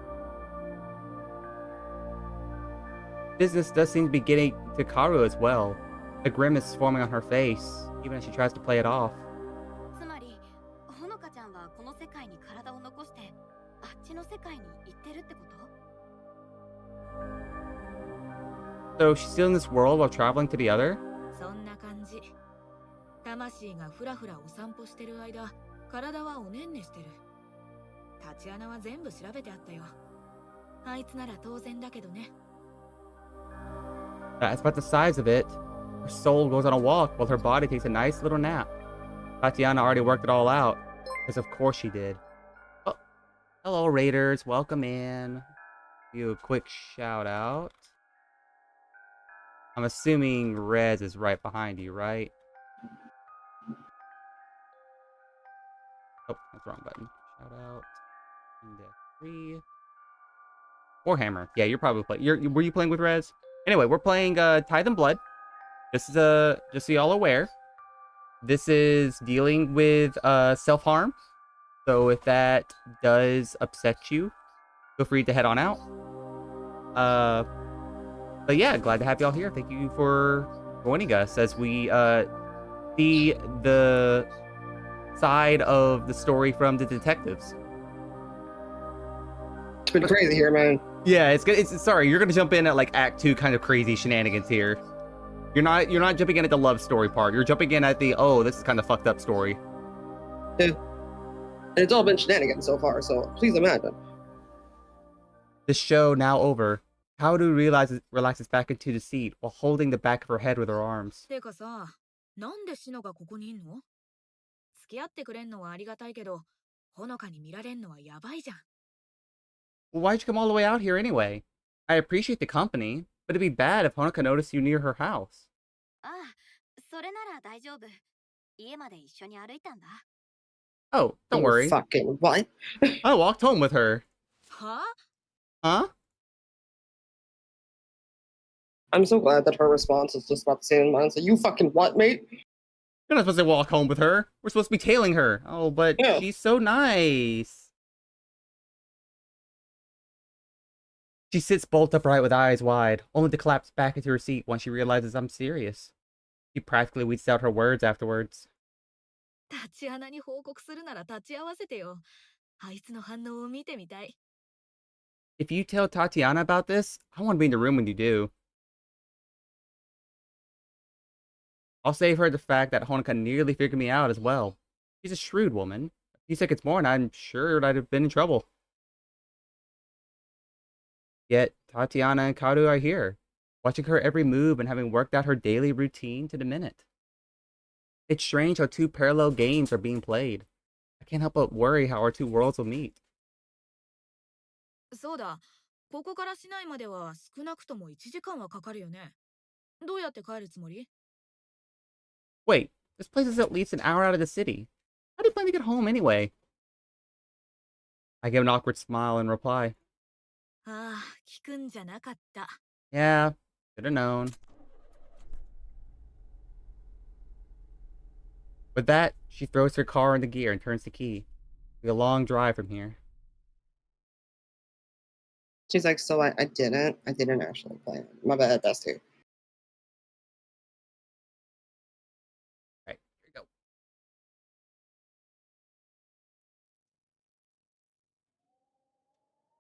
Business does seem to be getting to Kaoru as well. A grimace forming on her face, even as she tries to play it off. つまり、ほのかちゃんはこの世界に体を残して、あっちの世界に行ってるってこと？ So she's still in this world while traveling to the other? そんな感じ。魂がふらふらお散歩してる間、体はおねんねしてる。立ち穴は全部調べてあったよ。あいつなら当然だけどね。That's about the size of it. Her soul goes on a walk while her body takes a nice little nap. Tatiana already worked it all out, because of course she did. Oh, hello Raiders, welcome in. You a quick shout out. I'm assuming Rez is right behind you, right? Oh, that's the wrong button. Shout out. Index 3. Warhammer. Yeah, you're probably playing. Were you playing with Rez? Anyway, we're playing Tithe and Blood. Just so y'all aware. This is dealing with self-harm. So if that does upset you, feel free to head on out. But yeah, glad to have y'all here. Thank you for joining us as we see the side of the story from the detectives. It's been crazy here, man. Yeah, it's good. It's sorry, you're gonna jump in at like Act 2 kind of crazy shenanigans here. You're not jumping in at the love story part. You're jumping in at the this is kind of fucked up story. Yeah. And it's all been shenanigans so far, so please imagine. The show now over. Kaoru relaxes back into the seat while holding the back of her head with her arms. てかさ、なんでシノがここにいんの？付き合ってくれんのはありがたいけど、ほのかに見られんのはやばいじゃん。Well, why'd you come all the way out here anyway? I appreciate the company, but it'd be bad if Honoka noticed you near her house. ああ、それなら大丈夫。家まで一緒に歩いたんだ。Oh, don't You worry. fucking what? I walked home with her. は？ Huh? I'm so glad that her response is just about the same as mine. So you fucking what, mate? You're not supposed to walk home with her. We're supposed to be tailing her. Oh, but Yeah. she's so nice. She sits bolt upright with eyes wide, only to collapse back into her seat once she realizes I'm serious. She practically weeds out her words afterwards. タチアナに報告するなら立ち会わせてよ。あいつの反応を見てみたい。If you tell Tatiana about this, I want to be in the room when you do. I'll save her the fact that Honoka nearly figured me out as well. She's a shrewd woman. A few seconds more and I'm sure I'd have been in trouble. Yet, Tatiana and Karu are here, watching her every move and having worked out her daily routine to the minute. It's strange how two parallel games are being played. I can't help but worry how our two worlds will meet. そうだ。ここから市内までは少なくとも1時間はかかるよね。どうやって帰るつもり？ Wait, this place is at least an hour out of the city. How do you plan to get home anyway? I give an awkward smile and reply, ああ、聞くんじゃなかった。Yeah, should have known. With that, she throws her car into gear and turns the key. It'll be a long drive from here. She's like, so I didn't actually plan. My bad, that's too. Alright, here we go.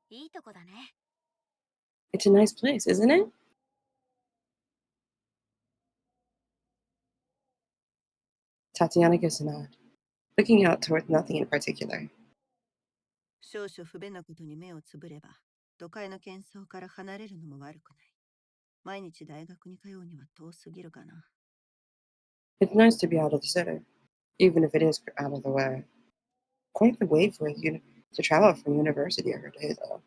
いいとこだね。 It's a nice place, isn't it? Tatiana gives a nod, looking out toward nothing in particular. 少々不便なことに目をつぶれば、都会の喧騒から離れるのも悪くない。毎日大学に通うには遠すぎるかな。It's nice to be out of the city, even if it is out of the way. Quite the way for you to travel from university every day, though.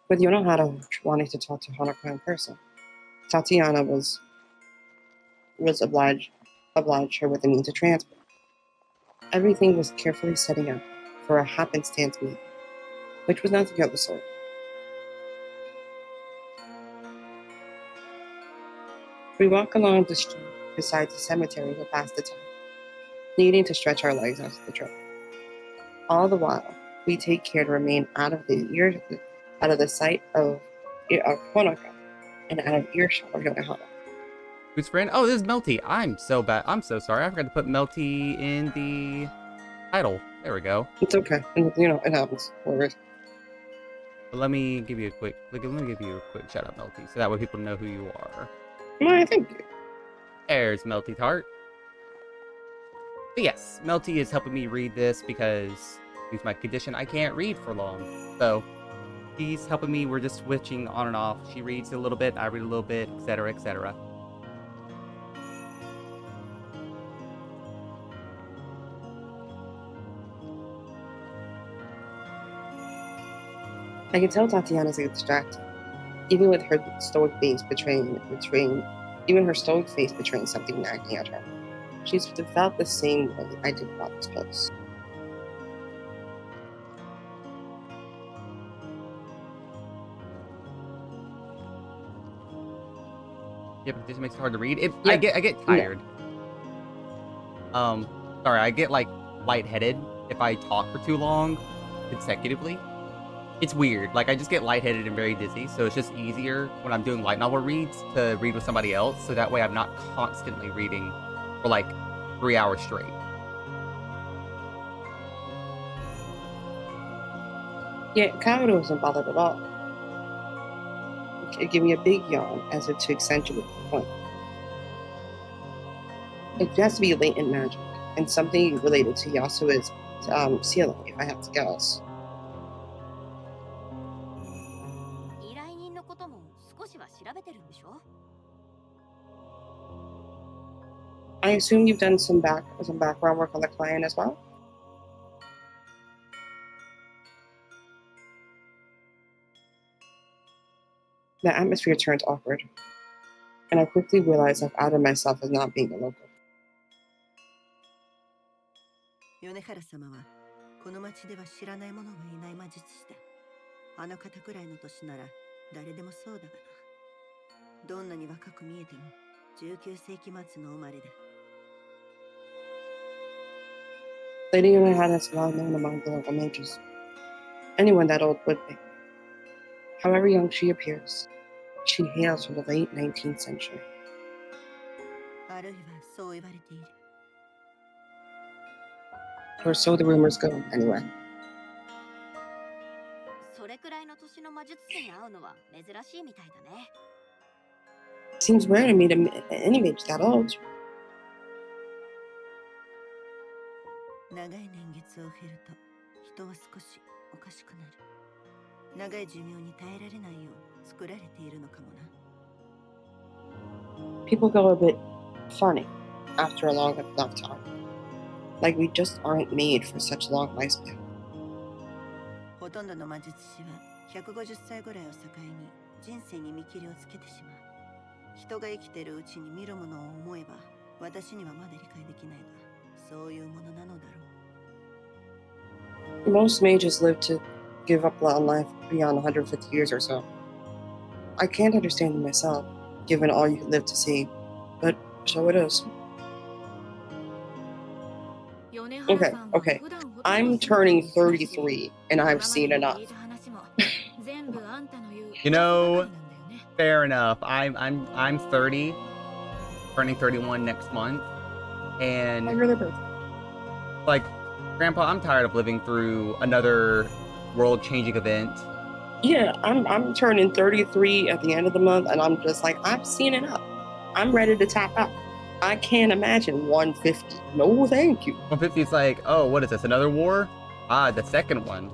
With Yonohara wanting to talk to Hanako in person, Tatiana was obliged her with the means of transport. Everything was carefully setting up for a happenstance meeting, which was nothing of the sort. We walk along the street beside the cemetery to pass the time, needing to stretch our legs after the trip. All the while, we take care to remain out of the sight of Honoka and out of earshot of Yonohara. Who's friend? Oh, this is Melty. I'm so bad. I'm so sorry. I forgot to put Melty in the title. There we go. It's okay, and it happens. Whatever. But let me give you a quick shout out, Melty, so that way people know who you are. Why, thank you. There's MeltiHeart. But yes, Melty is helping me read this because due to my condition, I can't read for long. So he's helping me. We're just switching on and off. She reads a little bit, I read a little bit, etc., etc. I can tell Tatiana's distracted, even with her stoic face even her stoic face betraying something nagging at her. She's felt the same way I did about this place. Yeah, but this makes it hard to read. I Yep. get tired. Sorry, I get like lightheaded if I talk for too long consecutively. It's weird. Like I just get lightheaded and very dizzy, so it's just easier when I'm doing light novel reads to read with somebody else, so that way I'm not constantly reading for like 3 hours straight. Yet Kaoru wasn't bothered at all. It gave me a big yawn as if to accentuate the point. It has to be latent magic and something related to Yasuo's ceiling, if I have to guess. 依頼人のことも少しは調べてるんでしょ？ I assume you've done some background work on the client as well? The atmosphere turns awkward, and I quickly realize I've outed myself as not being a local. 米原様はこの町では知らない者はいない魔術師だ。あの方くらいの年なら誰でもそうだがな。どんなに若く見えても19世紀末の生まれだ。Lady Yonohara is well known among the local mages. Anyone that old would be. However young she appears, she hails from the late 19th century. あるいはそう言われている。 Or so the rumors go, anyway. それくらいの年の魔術師に会うのは珍しいみたいだね。 Seems rare to meet any mage that old. 長い年月を経ると人は少しおかしくなる。長い寿命に耐えられないよう作られているのかもな。 People go a bit funny after a long enough time. Like we just aren't made for such long lifespan. ほとんどの魔術師は150歳ぐらいを境に人生に見切りをつけてしまう。人が生きているうちに見るものを思えば私にはまだ理解できないが、そういうものなのだろう。 Most mages live to give up on life beyond 150 years or so. I can't understand it myself, given all you live to see, but so it is. Okay, okay. I'm turning 33 and I've seen enough. You know, fair enough. I'm 30, turning 31 next month, and like, Grandpa, I'm tired of living through another world-changing event. Yeah, I'm turning 33 at the end of the month, and I'm just like, I've seen enough. I'm ready to tap out. I can't imagine 150. No, thank you. 150 is like, oh, what is this? Another war? Ah, the second one.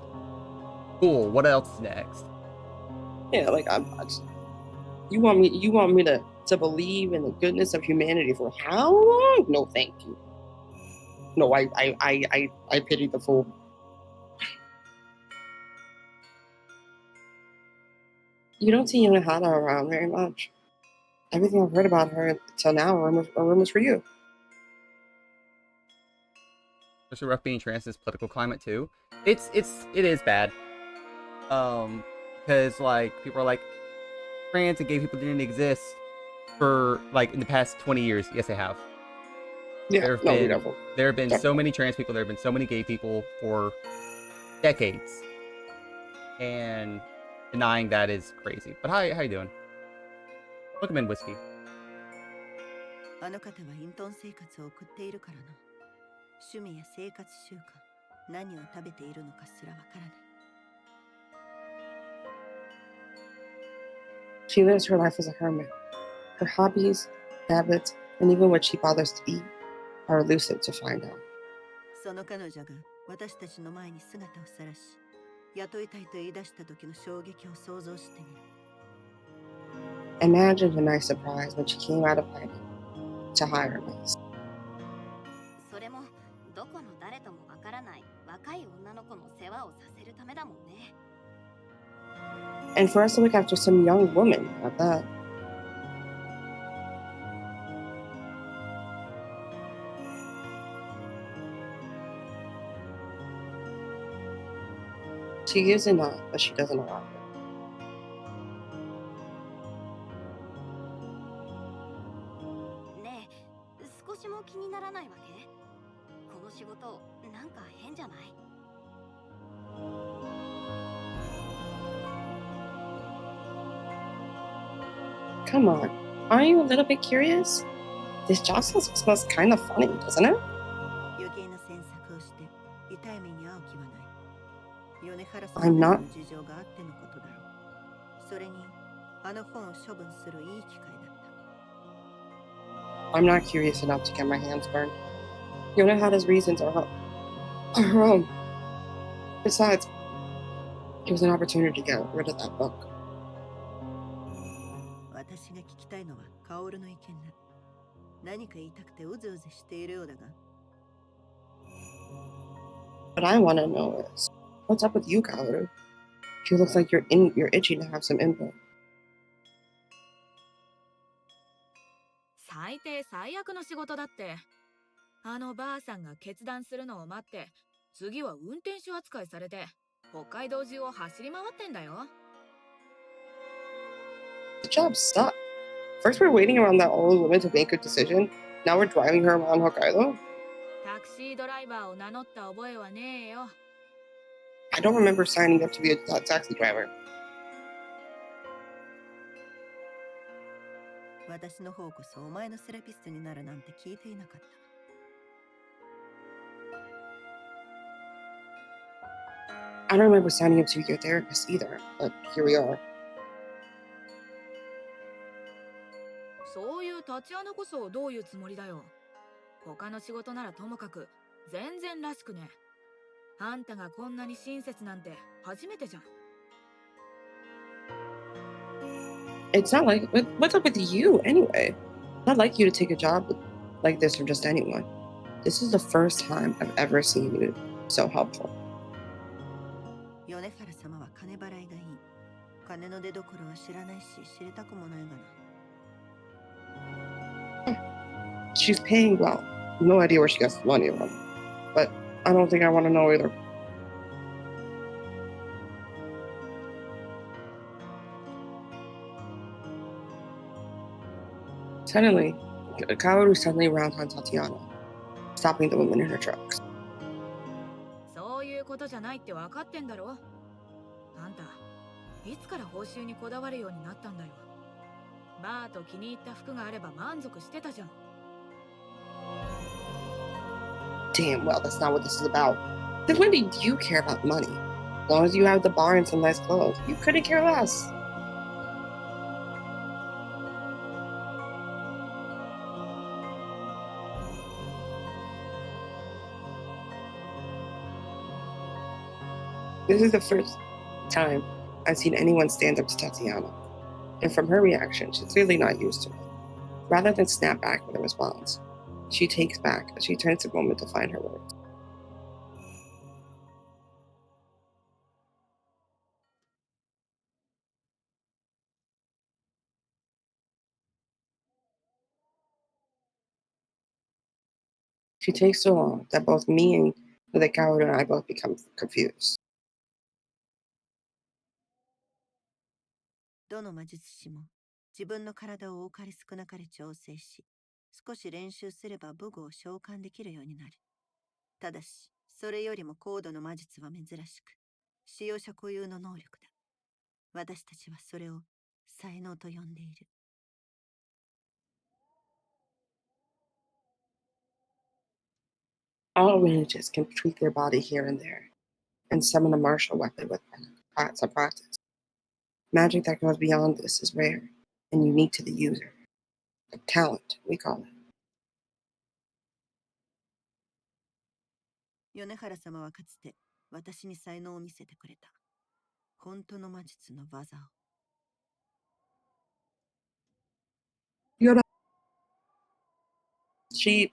Cool. What else is next? Yeah, like you want me to believe in the goodness of humanity for how long? No, thank you. No, I pity the fool. You don't see Yonohana around very much. Everything I've heard about her till now are rumors for you. Especially rough being trans in this political climate too. It is bad. Because like people are like, trans and gay people didn't exist for like in the past 20 years. Yes, they have. Yeah, there have been so many trans people. There have been so many gay people for decades, and denying that is crazy. But how you doing? Look him in whiskey. あの方は隠遁生活を送っているからな。趣味や生活習慣、何を食べているのかすらわからない。 She lives her life as a hermit. Her hobbies, habits, and even what she bothers to eat are elusive to find out. その彼女が私たちの前に姿を晒し、雇いたいと言い出した時の衝撃を想像してみる。 Imagine the nice surprise when she came out of hiding to hire us. それもどこの誰ともわからない若い女の子の世話をさせるためだもんね。 And for us to look after some young woman at that. She gives a nod, but she doesn't allow it. ねえ、少しも気にならないわけ？この仕事なんか変じゃない？ Come on, aren't you a little bit curious? This job smells kind of funny, doesn't it? 余計な詮索をして痛い目に遭う気はない。米原さ I'm んの not. 事情があってのことだろう。それにあの本を処分するいい機会だった。 I'm not curious enough to get my hands burned. Yonohana's reasons are her own. Besides, it was an opportunity to get rid of that book. 私が聞きたいのはカオルの意見だ。何か言いたくてうずうずしているようだが。 What I want to know is, what's up with you, Kaoru? She looks like you're itching to have some input. 最低最悪の仕事だって。あのばあさんが決断するのを待って、次は運転手扱いされて、北海道中を走り回ってんだよ。 The job sucked. First, we're waiting around that old woman to make a decision. Now we're driving her around Hokkaido. タクシードライバーを名乗った覚えはねえよ。 I don't remember signing up to be a taxi driver. 私の方こそお前のセラピストになるなんて聞いていなかった。I don't remember signing up to be your therapist either, but here we are. そういうタチアナこそどういうつもりだよ。他の仕事ならともかく全然らしくね。あんたがこんなに親切なんて初めてじゃん。It's not like, what's up with you anyway? I'd like you to take a job like this from just anyone. This is the first time I've ever seen you so helpful. 米原様は金払いがいい。金の出所は知らないし知りたくもないがな。She's paying well. No idea where she gets the money from. But I don't think I want to know either. Suddenly, Kaoru suddenly rounds on Tatiana, stopping the woman in her trucks. そういうことじゃないって分かってんだろ。あんた、いつから報酬にこだわるようになったんだよ。バーと気に入った服があれば満足してたじゃん。Damn well, that's not what this is about. Then when did you care about money? As long as you have the bar and some nice clothes, you couldn't care less. This is the first time I've seen anyone stand up to Tatiana, and from her reaction, she's clearly not used to it. Rather than snap back with a response, she takes back as she turns a moment to find her words. She takes so long that both me and the coward and I both become confused. どの魔術師も自分の体を多かれ少なかれ調整し、少し練習すれば武具を召喚できるようになる。ただし、それよりも高度の魔術は珍しく、使用者固有の能力だ。私たちはそれを才能と呼んでいる。All mages can tweak their body here and there, and summon a martial weapon with some practice. Magic that goes beyond this is rare and unique to the user. A talent, we call it. 米原様はかつて私に才能を見せてくれた。本当の魔術の技を。She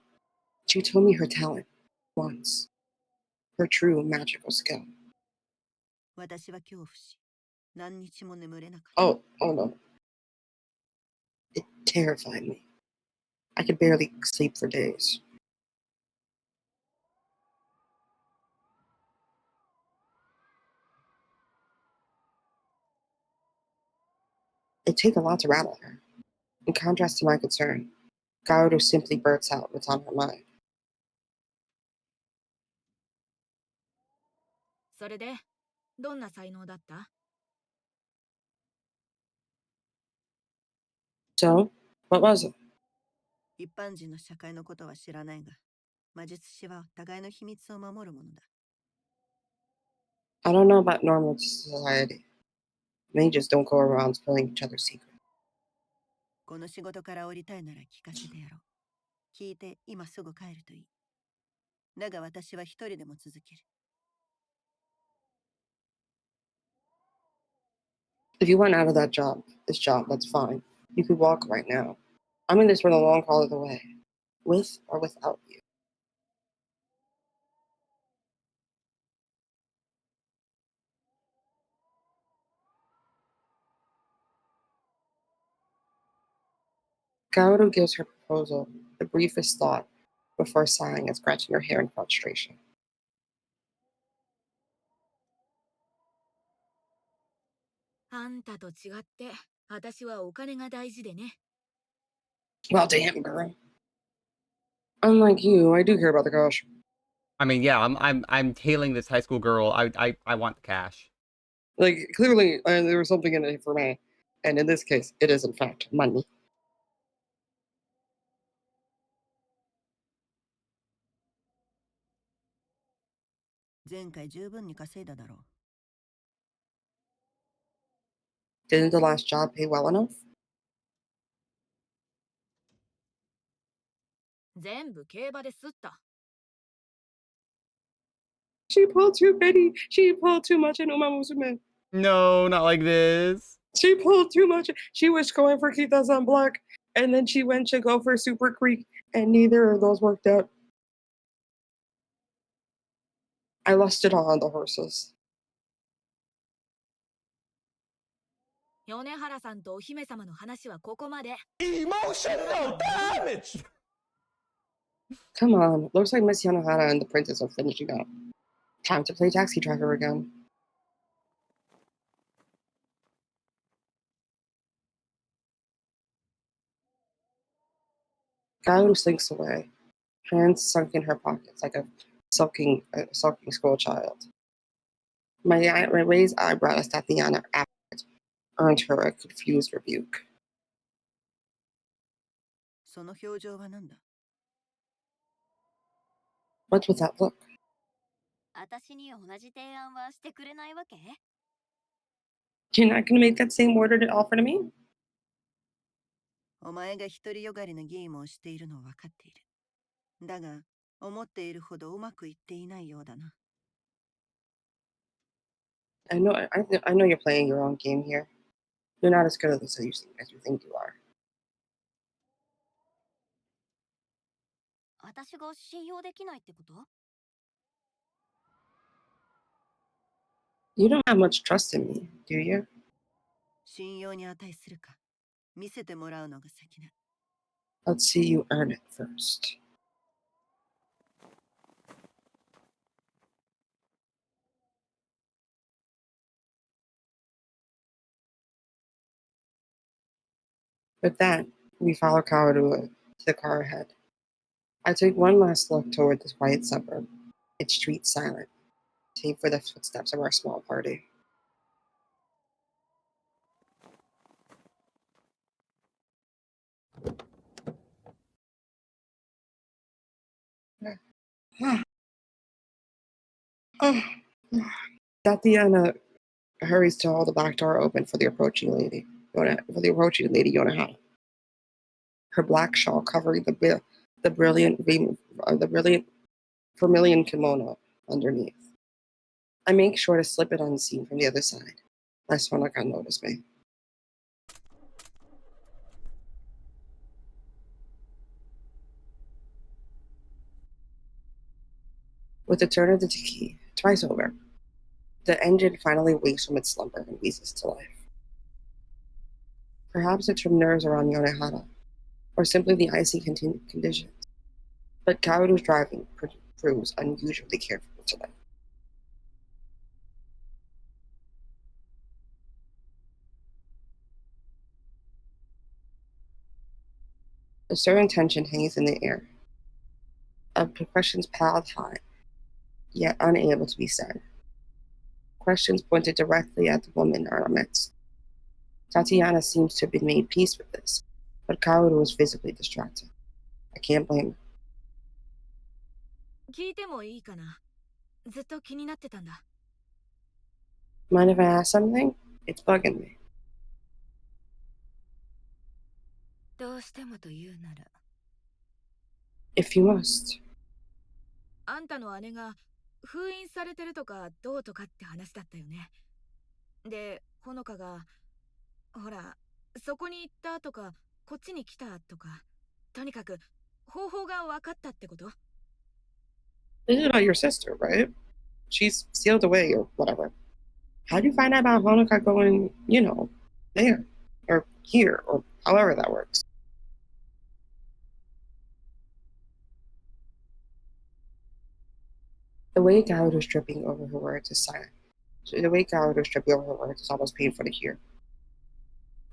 told me her talent once, her true magical skill. 私は恐怖し、何日も眠れなかった。Oh no. It terrified me. I could barely sleep for days. It takes a lot to rattle her. In contrast to my concern, Gaodo simply blurts out what's on her mind. それで、どんな才能だった？ So, what was it? 一般人の社会のことは知らないが、魔術師は互いの秘密を守るものだ。I don't know about normal society. Mages don't go around spilling each other's secrets. この仕事から降りたいなら聞かせてやろう。聞いて今すぐ帰るといい。だが私は一人でも続ける。If you want out of this job, that's fine. You could walk right now. I'm in this for the long haul of the way, with or without you. Gaodo gives her proposal the briefest thought before sighing and scratching her hair in frustration. あんたと違って、私はお金が大事でね。Well, damn, girl. Unlike you, I do care about the cash. I mean, yeah, I'm tailing this high school girl. I want the cash. Like, clearly, there was something in it for me. And in this case, it is, in fact, money. 前回十分に稼いだだろう。 Didn't the last job pay well enough? 全部競馬ですった。 She pulled too many. She pulled too much in Uma Musume. No, not like this. She pulled too much. She was going for Kita-san Black, and then she went to go for Super Creek, and neither of those worked out. I lost it all on the horses. 米原さんとお姫様の話はここまで。 Emotional damage! Come on, looks like Miss Yanohara and the princess are finishing up. Time to play taxi driver again. Kaoru slinks away, hands sunk in her pockets like a sulking schoolchild. My raised eyebrow as Tatiana afterwards earned her a confused rebuke. その表情はなんだ。 What's with that look? 私に同じ提案はしてくれないわけ？ You're not gonna make that same worded offer to me? お前が独りよがりなゲームをしているのは分かっている。だが、思っているほどうまくいっていないようだな。 I know you're playing your own game here. You're not as good at this as you think you are. 私が信用できないってこと？ You don't have much trust in me, do you? 信用に値するか、見せてもらうのが先だ。 Let's see you earn it first. With that, we follow Kaoru to the car ahead. I take one last look toward the quiet suburb, its streets silent, save for the footsteps of our small party. Tatiana hurries to hold the back door open for the approaching lady, Yonahara. Her black shawl covering the brilliant vermilion kimono underneath. I make sure to slip it unseen from the other side, lest Honoka notice me. With the turn of the key, twice over, the engine finally wakes from its slumber and wheezes to life. Perhaps it's from nerves around Yonehara, or simply the icy conditions, but Kaoru's driving proves unusually careful today. A certain tension hangs in the air, of questions piled high, yet unable to be said. Questions pointed directly at the woman in our midst. Tatiana seems to have been made peace with this, but Kaoru was visibly distracted. I can't blame her. 聞いてもいいかな。ずっと気になってたんだ。 Mind if I ask something? It's bugging me. どうしてもと言うなら。 If you must. あんたの姉が封印されてるとかどうとかって話だったよね。で、ほのかが、ほら、そこに行ったとか、こっちに来たとか、とにかく方法が分かったってこと？ This is about your sister, right? She's sealed away or whatever. How do you find out about Honoka going, there, or here, or however that works? The way Kaoru is tripping over her words is silent. The way Kaoru is tripping over her words is almost painful to hear.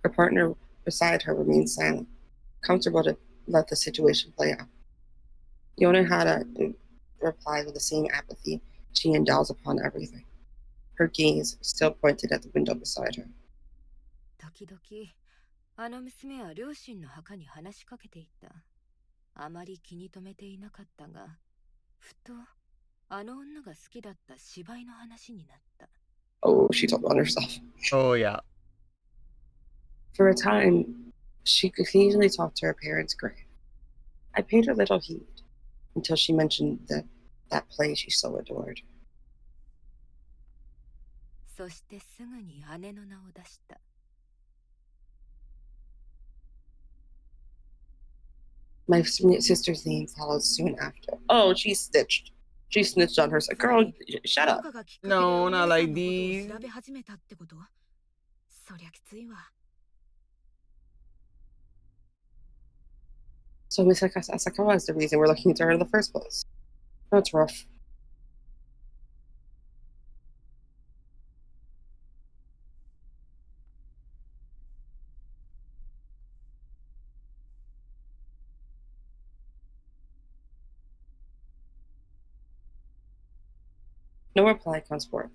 Her partner beside her remains silent, comfortable to let the situation play out. Yonehara replies with the same apathy she indulges upon everything, her gaze still pointed at the window beside her. 時々あの娘は両親の墓に話しかけていた。あまり気に留めていなかったが、ふとあの女が好きだった芝居の話になった。 Oh, she told on herself. Oh yeah. For a time, she could easily talk to her parents' grave. I paid her little heed until she mentioned that play she so adored. そしてすぐに姉の名を出した。 My sister's name followed soon after. Oh, she snitched. She snitched on herself. Girl, shut up. バカがきっかけで No, お姉 not さ like んのことを these. 調べ始めたってこと？そりゃきついわ。 So Miss Asakawa is the reason we're looking into her in the first place. That's rough. No reply comes forth,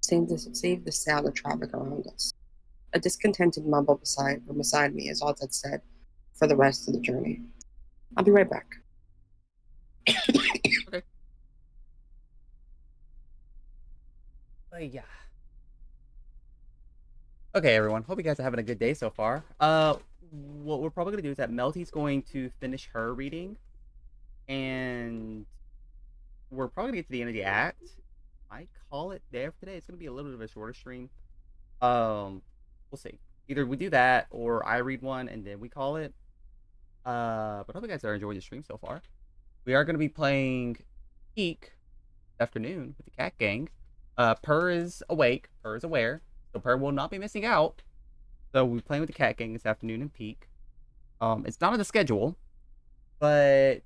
save the sound of traffic around us. A discontented mumble beside me is all that's said for the rest of the journey. I'll be right back. Okay. Yeah. Okay, everyone. Hope you guys are having a good day so far. What we're probably gonna do is that Melty's going to finish her reading, and we're probably gonna get to the end of the act. I call it there for today. It's gonna be a little bit of a shorter stream. We'll see. Either we do that, or I read one and then we call it. But I hope you guys are enjoying the stream so far. We are gonna be playing Peak this afternoon with the Cat Gang. Per is awake. Per is aware. So Per will not be missing out. So we're playing with the Cat Gang this afternoon in Peak. It's not on the schedule, but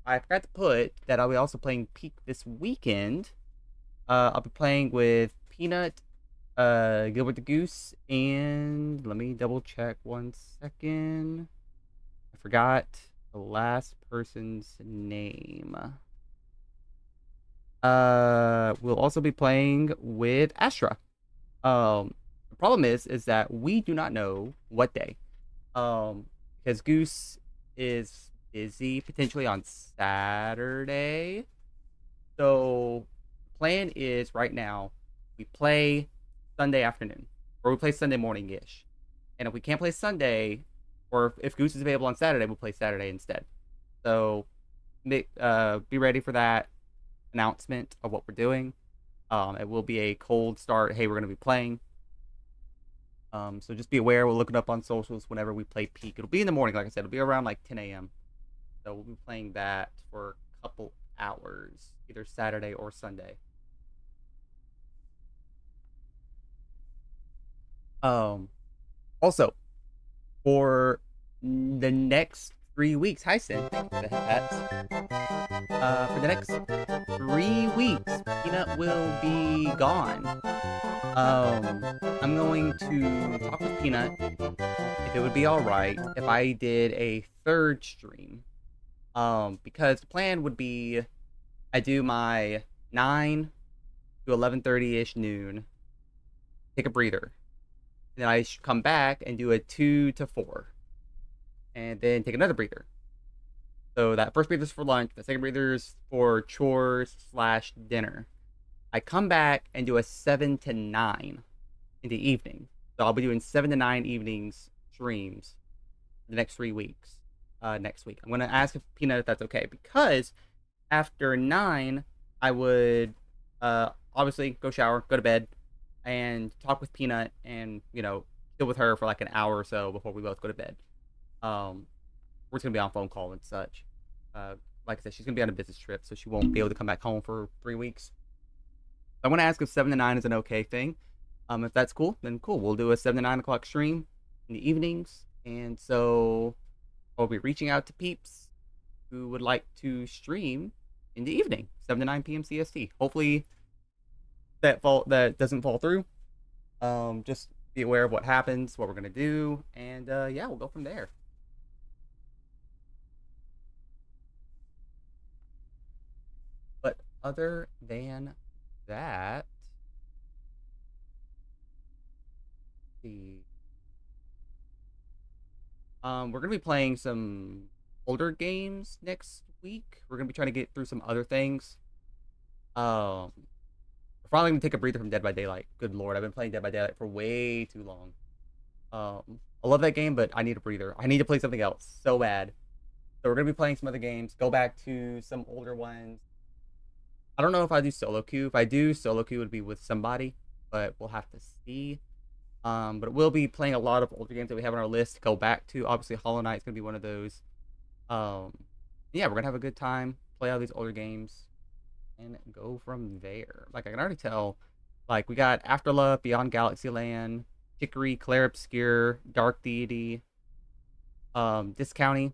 I forgot to put that I'll be also playing Peak this weekend. I'll be playing with Peanut, Gilbert the Goose, and let me double check 1 second. I forgot the last person's name. We'll also be playing with Astra. The problem is that we do not know what day. Because Goose is busy potentially on Saturday. So plan is right now we play Sunday afternoon or we play Sunday morning-ish. And if we can't play Sunday, or if Goose is available on Saturday, we'll play Saturday instead. So be ready for that announcement of what we're doing. It will be a cold start. Hey, we're going to be playing. So just be aware. We'll look it up on socials whenever we play Peak. It'll be in the morning, like I said. It'll be around like 10 a.m. So we'll be playing that for a couple hours, either Saturday or Sunday. Also, for the next 3 weeks, hi Sin, thank you for the pets. For the next 3 weeks, Peanut will be gone. I'm going to talk with Peanut if it would be alright if I did a third stream. Because the plan would be I do my 9 to 11:30-ish noon, take a breather. And then I come back and do a 2 to 4. And then take another breather. So that first breather is for lunch, the second breather is for chores / dinner. I come back and do a 7 to 9 in the evening. So I'll be doing 7 to 9 evenings streams the next 3 weeks. Next week, I'm going to ask if Peanut if that's okay, because after 9 I would obviously go shower, go to bed, and talk with Peanut, and chill with her for like an hour or so before we both go to bed. We're just gonna be on phone call and such. Like I said, she's gonna be on a business trip, so she won't be able to come back home for 3 weeks. I want to ask if 7 to 9 is an okay thing. If that's cool, then cool. We'll do a 7 to 9 o'clock stream in the evenings, and so I'll be reaching out to peeps who would like to stream in the evening, 7 to 9 p.m. CST. Hopefully that doesn't fall through. Just be aware of what happens, what we're gonna do, and yeah, we'll go from there. But other than that, we're gonna be playing some older games next week. We're gonna be trying to get through some other things. We're finally gonna take a breather from Dead by Daylight. Good lord, I've been playing Dead by Daylight for way too long. I love that game, but I need a breather. I need to play something else so bad. So we're gonna be playing some other games. Go back to some older ones. I don't know if I do solo queue. If I do solo queue, it would be with somebody, but we'll have to see. But we'll be playing a lot of older games that we have on our list to go back to. Obviously, Hollow Knight's gonna be one of those. Um, yeah, we're gonna have a good time, play all these older games, and go from there. Like I can already tell, like we got Afterlove, Beyond Galaxy Land, Chicory, Clair Obscure, Dark Deity, Discounty.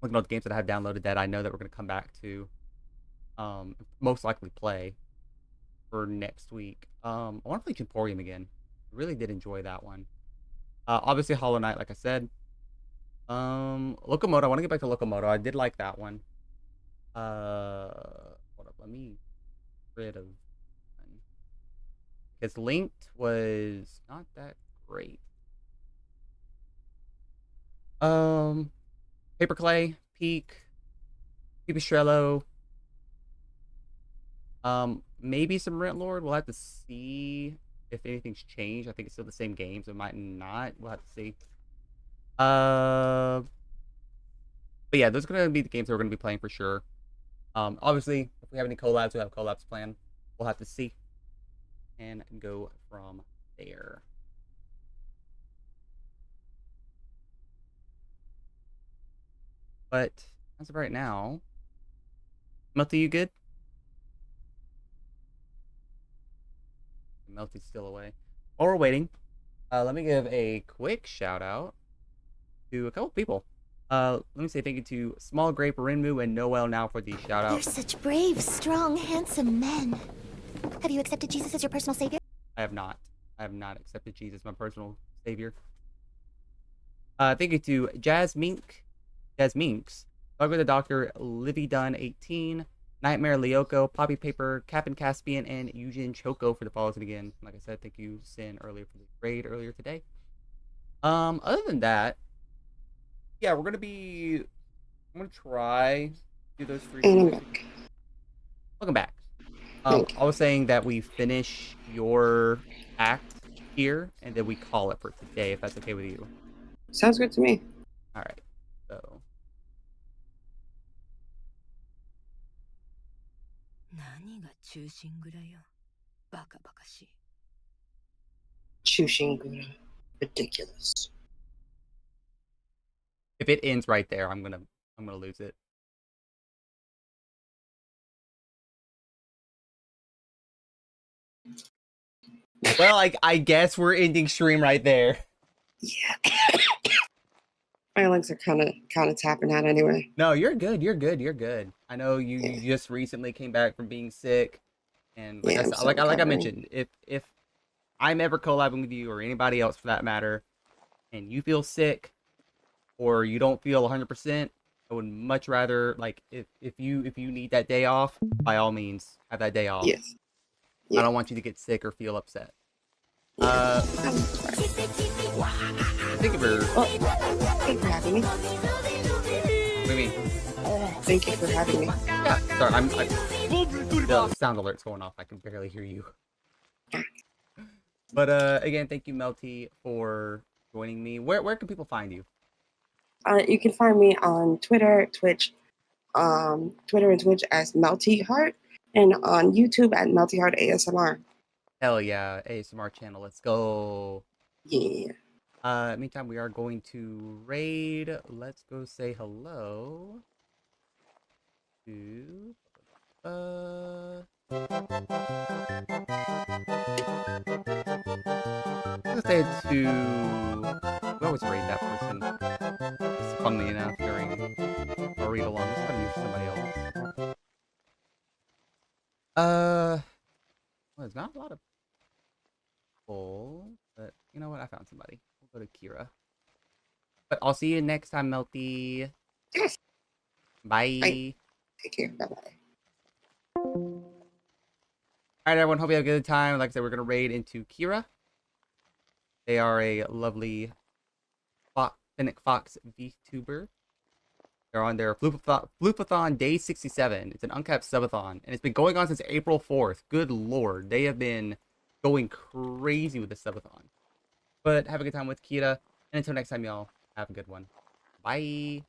Looking at the games that I have downloaded that I know that we're gonna come back to. Most likely play for next week. I want to play Emporium again. I really did enjoy that one. Obviously Hollow Knight, like I said. Locomoto. I want to get back to Locomoto. I did like that one. Hold up. Let me get rid of one. Because Linked was not that great. Paper Clay, Peak, Pipistrello. Maybe some Rent Lord. We'll have to see if anything's changed. I think it's still the same games. It might not. We'll have to see. But yeah, those are gonna be the games that we're gonna be playing for sure. Obviously, if we have any collabs, we have collabs planned. We'll have to see and go from there. But as of right now, Melty, you good? Melty's still away. While we're waiting, let me give a quick shout out to a couple people. Let me say thank you to Small Grape, Rinmu, and Noel now for the shout out. You're such brave, strong, handsome men. Have you accepted Jesus as your personal savior? I have not. I have not accepted Jesus as my personal savior. Thank you to Jazz Minks, Dog with the Doctor, Livy Dunn 18, Nightmare Lyoko, Poppy Paper, Captain Caspian, and Eugene Choco for the follows. And again, like I said, thank you, Sin, earlier for the raid earlier today. Other than that, yeah, I'm gonna try do those three. Welcome back. I was saying that we finish your act here and then we call it for today, if that's okay with you. Sounds good to me. All right. So. 何が中心蔵よ。バカバカしい。Chushingura. Ridiculous. If it ends right there, I'm gonna lose it. Well, I guess we're ending stream right there. Yeah. My legs are kind of tapping out anyway. No, you're good. You're good. I know you just recently came back from being sick, and like I mentioned, if I'm ever collabing with you or anybody else for that matter, and you feel sick or you don't feel 100%, I would much rather like if you need that day off, by all means have that day off. Yes. Yeah. I don't want you to get sick or feel upset. Thank you for having me. What do you mean? Thank you for having me. Yeah, sorry, the sound alert's going off. I can barely hear you. But again, thank you, Melty, for joining me. Where can people find you? You can find me on Twitter, Twitch, Twitter and Twitch as MeltiHeart, and on YouTube at MeltiHeart ASMR. Hell yeah, ASMR channel. Let's go. Yeah. Meantime, we are going to raid. Let's go say hello to let's say to we always raid that person. It's funnily enough during our read along. Let's try to use somebody else. Well, there's not a lot of people, but you know what? I found somebody. We'll go to Kira. But I'll see you next time, Melty. Yes. Bye. Bye. Take care. Bye-bye. All right, everyone. Hope you have a good time. Like I said, we're going to raid into Kira. They are a lovely Fennec Fox VTuber. They're on their Floopathon Day 67. It's an uncapped subathon, and it's been going on since April 4th. Good lord, they have been going crazy with the subathon. But have a good time with Kira, and until next time, y'all, have a good one. Bye.